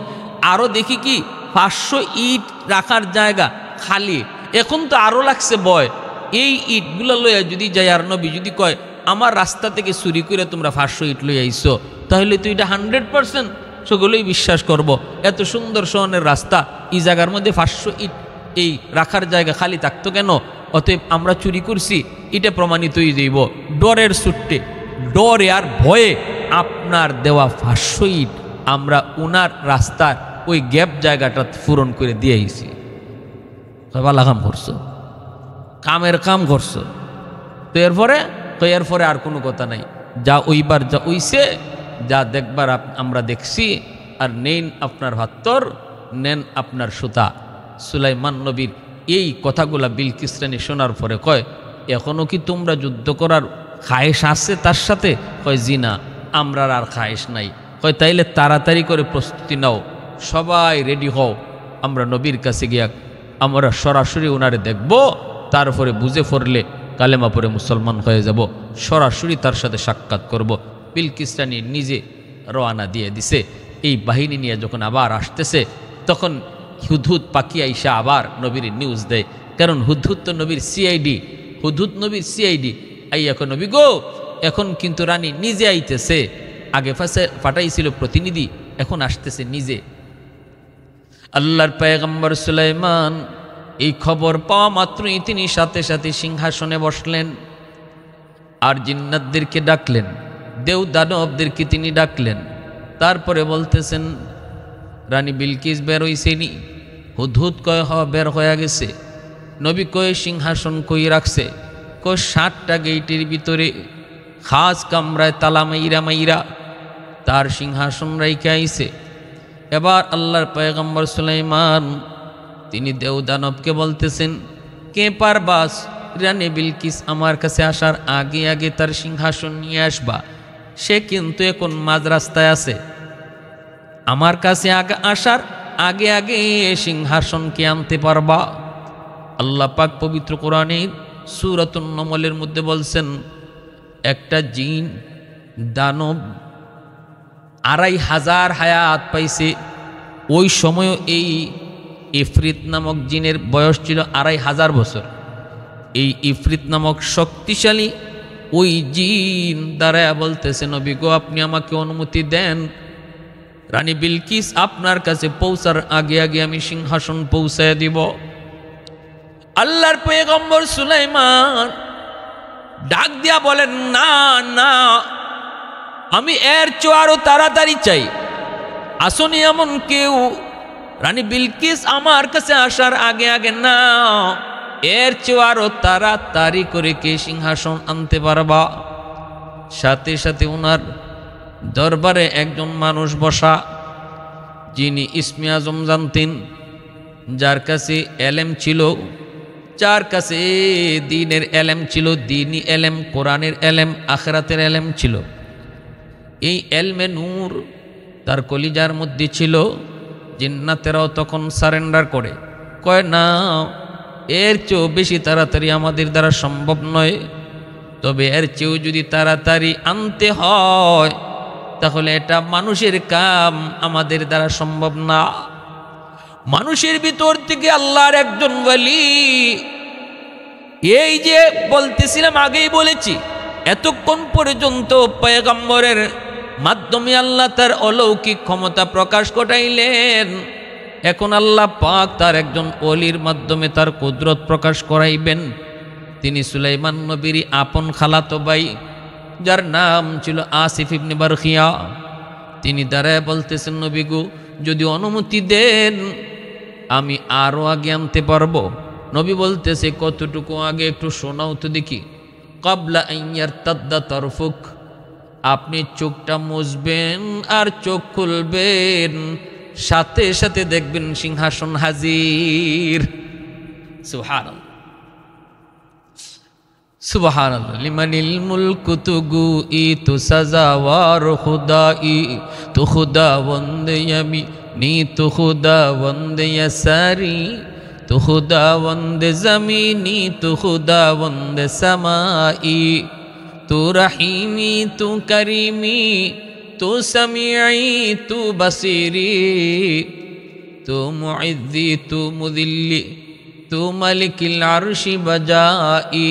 আরও দেখি কি 500 ইট রাখার জায়গা খালি। এখন তো আরও লাগছে ভয়, এই ইটগুলো লইয়া যদি যাই আর নবী যদি কয় আমার রাস্তা থেকে চুরি করে তোমরা 500 ইট লইয়া আইছো, তাহলে তো এটা 100% সেগুলোই বিশ্বাস করব। এত সুন্দর স্বর্ণের রাস্তা, এই জায়গার মধ্যে 500 ইট এই রাখার জায়গা খালি থাকতো কেন? অতএব আমরা চুরি করছি, এটা প্রমাণিতই যাইব। ডরের ছুট্টে, ডরে আর ভয়ে আপনার দেওয়া 500 ইট আমরা উনার রাস্তার ওই গ্যাপ জায়গাটা পূরণ করে দিয়ে আইছি। ভালো কাম করছো, কামের কাম করছো। তো এরপরে আর কোনো কথা নাই, যা ওইবার যা ওইছে, যা দেখবার আমরা দেখছি। আর নেন আপনার হাত্তর, নেন আপনার সুতা। সুলাইমান নবীর এই কথাগুলা বিলকিস রানী শোনার পরে কয়, এখনও কি তোমরা যুদ্ধ করার খায়েশ আছে তার সাথে? কয় জি না, আমরা আর খায়েশ নাই। কয় তাইলে তাড়াতাড়ি করে প্রস্তুতি নাও, সবাই রেডি হও, আমরা নবীর কাছে গিয়া আমরা সরাসরি ওনারে দেখব, তারপরে বুঝে পড়লে কালেমা পরে মুসলমান হয়ে যাব, সরাসরি তার সাথে সাক্ষাৎ করব। বিলকিস রানী নিজে রওনা দিয়ে দিছে। এই বাহিনী নিয়ে যখন আবার আসতেছে, তখন হুদহুদ পাখি আইসা আবার নবীর নিউজ দেয়। কারণ হুদহুদ তো নবীর সিআইডি, হুদহুদ নবীর সিআইডি। আই এখন নবী গো, এখন কিন্তু রানী নিজে আইতেছে। আগে পাঠাইছিল প্রতিনিধি, এখন আসতেছে নিজে। আল্লাহর পয়গম্বর সুলাইমান এই খবর পাওয়া মাত্রই তিনি সাথে সাথে সিংহাসনে বসলেন, আর জিন্নাতদেরকে ডাকলেন, দেও দানবদেরকে তিনি ডাকলেন। তারপরে বলতেছেন, রানী বিলকিস বের হইছেনি? হুদহুদ কয় হ বের হয়ে গেছে। নবী কয় সিংহাসন কই রাখছে? কয় 7টা গেইটের ভিতরে খাস কামরায় তালা মাইরা মাইরা তার সিংহাসন রাইখে আইছে। এবার আল্লাহর পয়গম্বর সুলাইমান তিনি দেও দানবকে বলতেছেন, কে পারবাস রানী বিলকিস আমার কাছে আসার আগে আগে তার সিংহাসন নিয়ে আসবা? সে কিন্তু এখন মাঝ রাস্তায় আছে, আমার কাছে আগে আসার আগে আগে সিংহাসনকে আনতে পারবা? আল্লাহ পাক পবিত্র কোরআনের সূরাতুন নমলের মধ্যে বলছেন, একটা জিন দানব 2500 হায়াত পাইছে। ওই সময় এই ইফরিত নামক জিনের বয়স ছিল 2500 বছর। এই ইফরিত নামক শক্তিশালী ওই জিন দাঁড়ায়া বলতেছে, নবী গো আপনি আমাকে অনুমতি দেন, রানী বিলকিস আপনার কাছে পৌঁছার আগে আগে আমি সিংহাসন পৌঁছায় দিব। আল্লাহর পয়গম্বর সুলাইমান ডাক দিয়া বলেন, না না, আমি এর চেয়ে আরো তাড়াতাড়ি চাই। আসনি এমন কেউ রানী বিলকিস আমার কাছে আসার আগে আগে, না, এর চেয়ে আরো তাড়াতাড়ি করে কে সিংহাসন আনতে পারবা? সাথে সাথে ওনার দরবারে একজন মানুষ বসা, যিনি ইসমে আজম জানতেন, যার কাছে এলেম ছিল, যার কাছে দ্বীনের এলেম ছিল, দ্বীনি এলেম, কোরআনের এলেম, আখিরাতের এলেম ছিল। এই এলমে নূর তার কলিজার মধ্যে ছিল। জিন্নাতেরাও তখন সারেন্ডার করে, কয় না, এর চেয়েও বেশি তাড়াতাড়ি আমাদের দ্বারা সম্ভব নয়, তবে এর চেয়েও যদি তাড়াতাড়ি আনতে হয় তাহলে এটা মানুষের কাম, আমাদের দ্বারা সম্ভব না। মানুষের ভিতর থেকে আল্লাহর একজন ওয়ালি, এই যে বলতেছিলাম আগেই বলেছি, এতক্ষণ পর্যন্ত পয়গম্বরের মাধ্যমে আল্লাহ তার অলৌকিক ক্ষমতা প্রকাশ ঘটাইলেন। এখন আল্লাহ পাক তার একজন ওলির মাধ্যমে তার কুদরত প্রকাশ করাইবেন। তিনি সুলাইমান নবীর আপন খালাতো ভাই, যার নাম ছিল আসিফ ইবনে বারখিয়া। তিনি দাঁড়ায় বলতেছেন, নবী গো, যদি অনুমতি দেন আমি আরো আগে আনতে পারবো। নবী বলতেছে, কতটুকু আগে একটু শোনাও তো দেখি। ক্বাবলা আন ইয়ারতাদ্দা তারফুক, আপনি চোখটা মুছবেন আর চোখ খুলবেন, সাথে সাথে দেখবেন সিংহাসন হাজির। সুবহানাল্লাহ সুবহানাল্লাহ। লিমানিল মুলকু তুগুই তু সাজাওয়ার খুদাই, তু খুদাবন্দ ইয়ামিনি তু খুদাবন্দ ইয়াসারি, তু খুদাবন্দ জমিনি তু খুদাবন্দ সামাই, তু রহিমি তু করিমি তু সমিঈ তু বসিরি, তু মুইজ্জি তু মুদিল্লি তু মালিকিল আরশি বাজাই।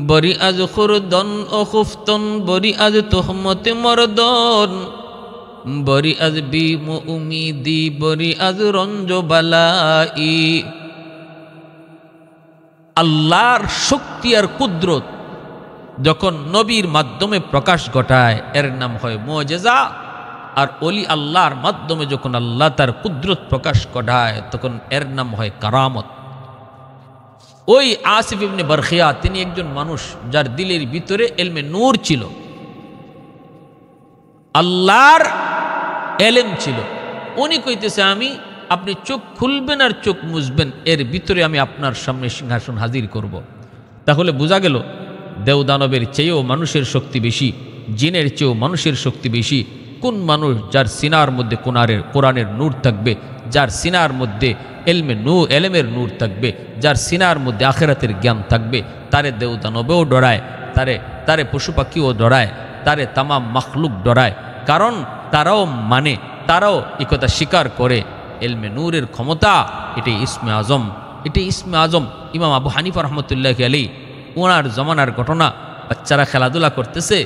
বরি আজ খুরদন ও খুফতন, বরি আজ তোহমত মরদন, বরি আজ বিম উমিদি, বরি আজ রঞ্জ বালাই। আল্লাহর শক্তি আর কুদরত যখন নবীর মাধ্যমে প্রকাশ ঘটায় এর নাম হয় মুজিজা। আর ওলি আল্লাহর মাধ্যমে যখন আল্লাহ তার কুদরত প্রকাশ ঘটায় তখন এর নাম হয় কারামত। ওই আসিফ ইবনে বারখিয়া তিনি একজন মানুষ যার দিলের ভিতরে ইলমে নূর ছিল, আল্লাহর এলেম ছিল। উনি কইতেছে, আমি আপনি চোখ খুলবেন আর চোখ মুছবেন, এর ভিতরে আমি আপনার সামনে সিংহাসন হাজির করব। তাহলে বোঝা গেল দেবদানবের চেয়েও মানুষের শক্তি বেশি, জিনের চেয়েও মানুষের শক্তি বেশি। কোন মানুষ যার সিনার মধ্যে কোরআনের নূর থাকবে, যার সিনার মধ্যে এলেমের নূর থাকবে, যার সিনার মধ্যে আখিরাতের জ্ঞান থাকবে, তারে দেবদানবেও ডরায়, তারে পশু পাখিও ডরায়, তারে তামাম মখলুক ডরায়। কারণ তারাও মানে, তারাও একথা স্বীকার করে এলমে নূরের ক্ষমতা এটাই ইসমে আজম, এটাই ইসমে আজম। ইমাম আবু হানিফা রহমতুল্লাহি আলাইহি ওনার জমানার ঘটনা, বাচ্চারা খেলাধুলা করতেছে,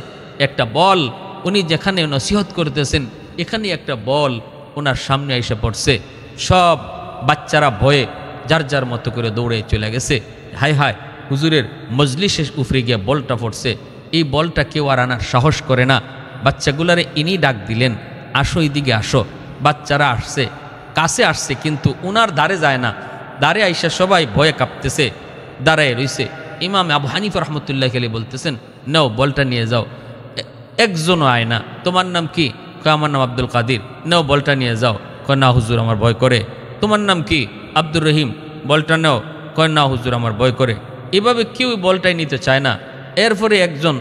একটা বল উনি যেখানে নসিহত করতেছেন এখানে একটা বল ওনার সামনে এসে পড়ছে। সব বাচ্চারা ভয়ে যার যার মতো করে দৌড়ে চলে গেছে। হায় হায়, হুজুরের মজলিসের উপরে গিয়ে বলটা পড়ছে। এই বলটা কেউ আর আনার সাহস করে না। বাচ্চাগুলারে ইনি ডাক দিলেন, আসো এইদিকে আসো। বাচ্চারা আসছে, কাছে আসছে, কিন্তু ওনার দ্বারে যায় না। দ্বারে আইসা সবাই ভয়ে কাঁপতেছে, দাঁড়ায় রইছে। ইমাম আবু হানিফা রহমতুল্লাহি আলাইহি বলতেছেন, নাও বলটা নিয়ে যাও। একজনও আয় না। তোমার নাম কি? কয় আমার নাম আব্দুল কাদির। নাও বলটা নিয়ে যাও। কয় না হুজুর আমার ভয় করে। তোমার নাম কি? আব্দুর রহিম। বলটা নাও। কয় না হুজুর আমার ভয় করে। এভাবে কেউ বলটাই নিতে চায় না। এরপরে একজন,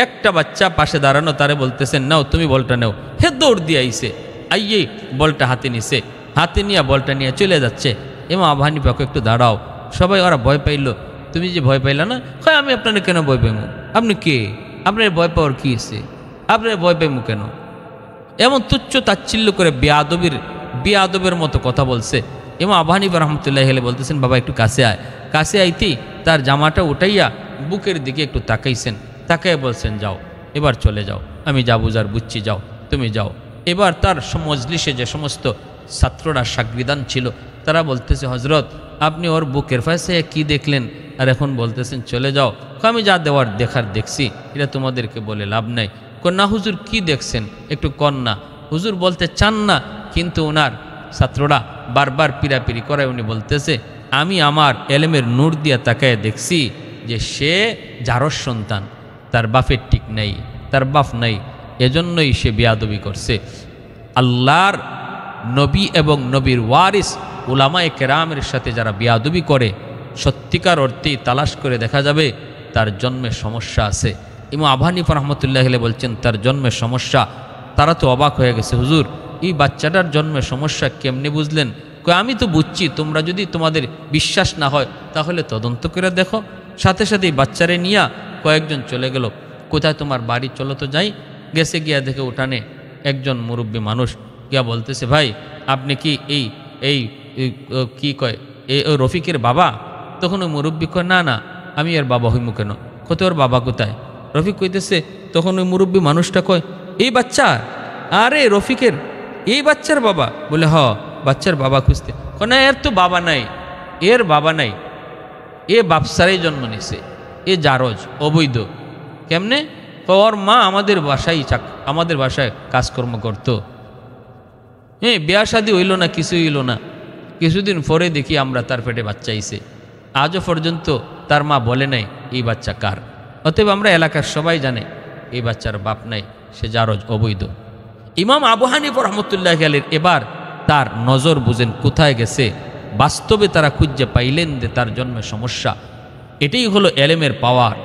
একটা বাচ্চা পাশে দাঁড়ানো, তারে বলতেছেন নাও তুমি বলটা নাও। হে দৌড় দিয়ে আইছে, আইয়ে বলটা হাতে নিছে, হাতে নিয়ে বলটা নিয়ে চলে যাচ্ছে। ইমাম আবু হানিফা একটু দাঁড়াও। সবাই ওরা ভয় পাইল। তুমি যে ভয় পাইলা না? কয় আমি আপনারা কেন ভয় পাইমু? আপনি কে? আপনার ভয় পাওয়ার কী আছে? আপনার ভয় পাইমু কেন? এমন তুচ্ছ তাচ্ছিল্য করে বেয়াদবের মতো কথা বলছে। ইমাম আবু হানিফা রাহমাতুল্লাহি আলাইহি বলতেছেন, বাবা একটু কাছে আয়। কাছে আইতেই তার জামাটা উঠাইয়া বুকের দিকে একটু তাকাইছেন, তাকাইয়া বলছেন, যাও এবার চলে যাও, আমি যা বুঝার বুঝছি, যাও তুমি যাও। এবার তার মজলিসে যে সমস্ত ছাত্ররা সাগরিদান ছিল তারা বলতেছে, হজরত আপনি ওর বুকের পাশে কি দেখলেন আর এখন বলতেছেন চলে যাও? আমি যা দেখার দেখছি, এটা তোমাদেরকে বলে লাভ নাই। না হুজুর কি দেখছেন একটু কন না। হুজুর বলতে চান না, কিন্তু ওনার ছাত্ররা বারবার পিরাপিরি করায় উনি বলতেছে, আমি আমার এলেমের নূর দিয়া তাকায় দেখছি যে সে জারস সন্তান, তার বাপের ঠিক নাই, তার বাপ নাই, এজন্যই সে বেয়াদবি করছে। আল্লাহর নবী এবং নবীর ওয়ারিস উলামায়ে কেরামের সাথে যারা বেয়াদবি করে, সত্যিকার অর্থেই তালাশ করে দেখা যাবে তার জন্মে সমস্যা আছে। ইমাম আবু হানিফা রাহমাতুল্লাহি আলাইহি বলছেন তার জন্মে সমস্যা। তারা তো অবাক হয়ে গেছে, হুজুর এই বাচ্চাটার জন্মে সমস্যা কেমনে বুঝলেন? আমি তো বুঝছি, তোমরা যদি তোমাদের বিশ্বাস না হয় তাহলে তদন্ত করে দেখো। সাথে সাথেই বাচ্চারে নিয়ে কয়েকজন চলে গেল। কোথায় তোমার বাড়ি? চলো তো যাই। গেছে, গিয়া দেখে উঠানে একজন মুরব্বী মানুষ গিয়া বলতেছে, ভাই আপনি কি এই কি কয় এই রফিকের বাবা? তখন ওই মুরব্বী কয়, না না আমি এর বাবা হইমু কেন? কত ওর বাবা কোথায়? রফিক কইতেছে, তখন ওই মুরব্বী মানুষটা কয়, এই বাচ্চা, আরে রফিকের এই বাচ্চার বাবা? বলে হ। বাচ্চার বাবা খুঁজতে, না এর তো বাবা নাই, এর বাবা নাই, এ বাপসারাই জন্ম নিছে, এ জারজ অবৈধ। কেমনে? ওর মা আমাদের বাসায় কাজকর্ম করতো, বিয়া শাদী হইল না, কিছু হইল না, কিছুদিন পরে দেখি আমরা তার পেটে বাচ্চা আইছে, আজও পর্যন্ত তার মা বলে নাই এই বাচ্চা কার। অতএব আমরা এলাকার সবাই জানে এই বাচ্চার বাপ নাই, সে জারজ অবৈধ। ইমাম আবু হানিফা রহমতুল্লাহ আলাইহি এবার তার নজর বুঝেন কোথায় গেছে, বাস্তবে তারা খুঁজে পাইলেন যে তার জন্মে সমস্যা। এটাই হলো এলেমের পাওয়ার,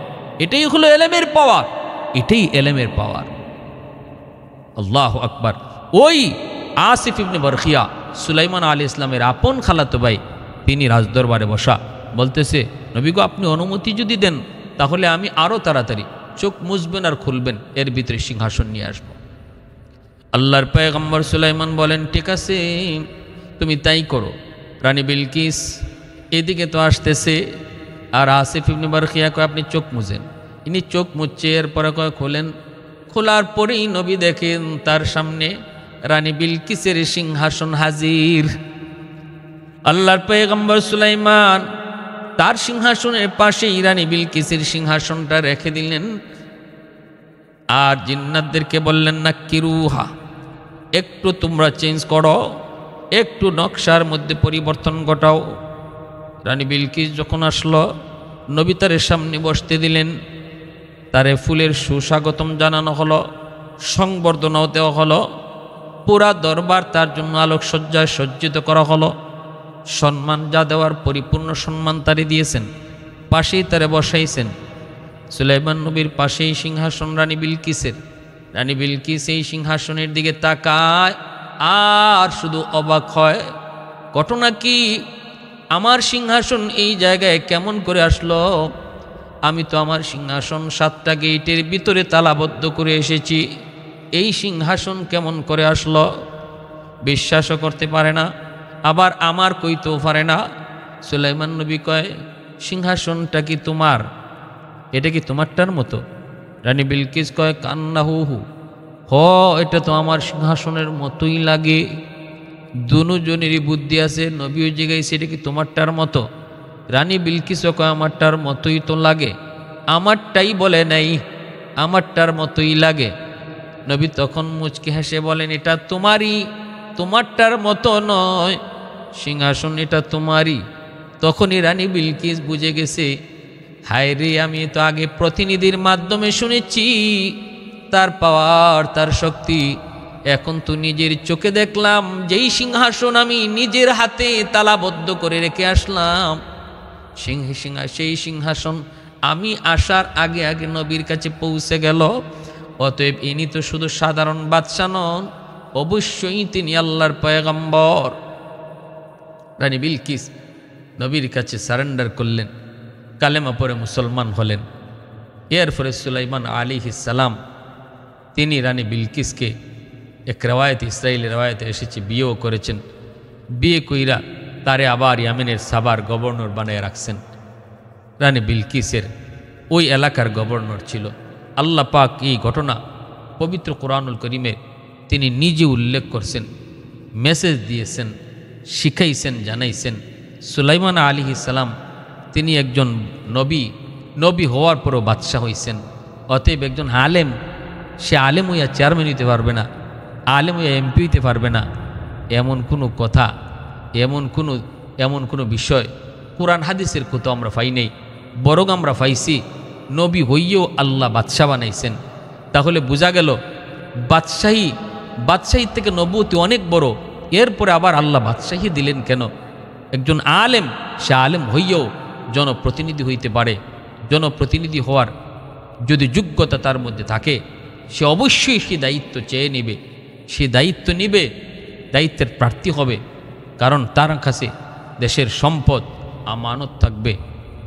এটাই হলো এলেমের পাওয়ার, এটাই এলেমের পাওয়ার। আল্লাহু আকবার। ওই আসিফ ইবনে বরখিয়া সুলাইমান আলাইহিস ইসলামের আপন খালাতো ভাই, তিনি রাজদরবারে বসা, বলতেছে নবী গো আপনি অনুমতি যদি দেন তাহলে আমি আরও তাড়াতাড়ি চোখ মুছবেন আর খুলবেন, এর ভিতরে সিংহাসন নিয়ে আসব। আল্লাহর পয়গম্বর সুলাইমান বলেন ঠিক আছে তুমি তাই করো। রানী বিলকিস এদিকে তো আসতেছে, আর আসিফ ইবনে বরখিয়া কয় আপনি চোখ মুছেন। ইনি চোখ মুছছে, এরপরে কয় খোলেন। খোলার পরেই নবী দেখেন তার সামনে রানী বিলকিসের সিংহাসন হাজির। আল্লাহর পয়গম্বর সুলাইমান তার সিংহাসনের পাশেই রানী বিলকিসের সিংহাসনটা রেখে দিলেন, আর জিন্নাতদেরকে বললেন না কিরুহা, একটু তোমরা চেঞ্জ করো, একটু নকশার মধ্যে পরিবর্তন ঘটাও। রানী বিলকিস যখন আসলো, নবী তার সামনে বসতে দিলেন, তারে ফুলের সুস্বাগতম জানানো হলো, সংবর্ধনাও দেওয়া হলো, পুরা দরবার তার জন্য আলোকসজ্জায় সজ্জিত করা হলো। সম্মান যা দেওয়ার পরিপূর্ণ সম্মান তারে দিয়েছেন, পাশেই তারে বসাইছেন। সুলাইমান নবীর পাশেই সিংহাসন রানী বিলকিসের। রানী বিলকিস এই সিংহাসনের দিকে তাকায় আর শুধু অবাক হয়, ঘটনা কি, আমার সিংহাসন এই জায়গায় কেমন করে আসলো? আমি তো আমার সিংহাসন 7টা গেটের ভিতরে তালাবদ্ধ করে এসেছি, এই সিংহাসন কেমন করে আসলো? বিশ্বাসও করতে পারে না, আবার আমার কইতেও পারে না। সুলাইমান নবী কয় সিংহাসনটা কি তোমার? এটা কি তোমারটার মতো? রানী বিলকিস কয় কান্নাহু, এটা তো আমার সিংহাসনের মতোই লাগে। দুজনেরই বুদ্ধি আছে, নবীও জিজ্ঞাসা এটা কি তোমারটার মতো? রানী বিলকিসও কয় আমারটার মতোই তো লাগে। আমারটাই বলে নাই, আমারটার মতোই লাগে। নবী তখন মুচকি হেসে বলেন এটা তোমারই, তোমারটার মতো নয়, সিংহাসন এটা তোমারই। তখনই রানী বিলকিস বুঝে গেছে, হায় রে, আমি তো আগে প্রতিনিধির মাধ্যমে শুনেছি তার পাওয়ার, তার শক্তি, এখন তো নিজের চোখে দেখলাম যেই সিংহাসন আমি নিজের হাতে তালাবদ্ধ করে রেখে আসলাম, সেই সিংহাসন আমি আসার আগে আগে নবীর কাছে পৌঁছে গেল। অতএব ইনি তো শুধু সাধারণ বাদশা নন, অবশ্যই তিনি আল্লাহর পয়গম্বর। রানী বিলকিস নবীর কাছে সারেন্ডার করলেন, কালেমা পরে মুসলমান হলেন। এরপরে সুলাইমান আলাইহিস সালাম তিনি রানী বিলকিসকে, এক রেওয়ায়ত ইসরায়েলি রেওয়ায়তে এসেছে, বিয়েও করেছেন। বিয়ে কইরা তারে আবার ইয়ামেনের সাবার গভর্নর বানিয়ে রাখছেন। রানী বিলকিসের ওই এলাকার গভর্নর ছিল। আল্লাহ পাক এই ঘটনা পবিত্র কোরআনুল করিমে তিনি নিজে উল্লেখ করছেন, মেসেজ দিয়েছেন, শিখাইছেন, জানাইছেন। সুলাইমান আলাইহিস সালাম তিনি একজন নবী হওয়ার পরও বাদশাহ হইছেন। অতএব একজন আলেম, সে আলেম হইয়া চেয়ারম্যান হইতে পারবে না, আলেম হইয়া এমপি হইতে পারবে না, এমন কোনো কথা, এমন কোনো বিষয় কোরআন হাদিসের কোথাও আমরা পাই নাই। বরং আমরা পাইছি নবী হইয়েও আল্লাহ বাদশাহ বানাইছেন। তাহলে বোঝা গেল বাদশাহী থেকে নবুয়তি অনেক বড়। এরপরে আবার আল্লাহ বাদশাহী দিলেন কেন? একজন আলেম, সে আলেম হইয়েও জনপ্রতিনিধি হইতে পারে। জনপ্রতিনিধি হওয়ার যদি যোগ্যতা তার মধ্যে থাকে, সে অবশ্যই সে দায়িত্ব চেয়ে নেবে, সে দায়িত্ব নিবে, দায়িত্বের প্রার্থী হবে। কারণ তার কাছে দেশের সম্পদ আমানত থাকবে,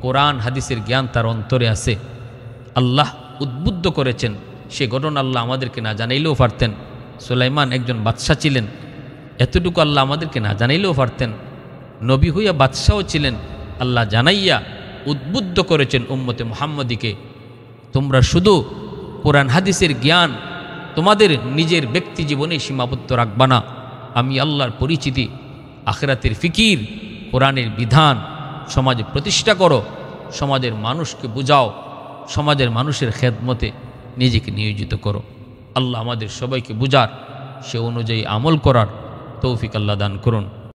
কোরআন হাদিসের জ্ঞান তার অন্তরে আছে। আল্লাহ উদ্বুদ্ধ করেছেন, সে ঘটনা আল্লাহ আমাদেরকে না জানাইলেও পারতেন। সুলাইমান একজন বাদশাহ ছিলেন, এতটুকু আল্লাহ আমাদেরকে না জানাইলেও পারতেন। নবী হইয়া বাদশাও ছিলেন, আল্লাহ জানাইয়া উদ্বুদ্ধ করেছেন উম্মতে মুহাম্মদীকে, তোমরা শুধু কোরআন হাদিসের জ্ঞান তোমাদের নিজের ব্যক্তি জীবনে সীমাবদ্ধ রাখবা না, আমি আল্লাহর পরিচিতি আখিরাতের ফিকির, কোরআনের বিধান সমাজে প্রতিষ্ঠা করো, সমাজের মানুষকে বুঝাও, সমাজের মানুষের খেদমতে নিজেকে নিয়োজিত করো। আল্লাহ আমাদের সবাইকে বুঝার, সে অনুযায়ী আমল করার তৌফিক আল্লাহ দান করুন।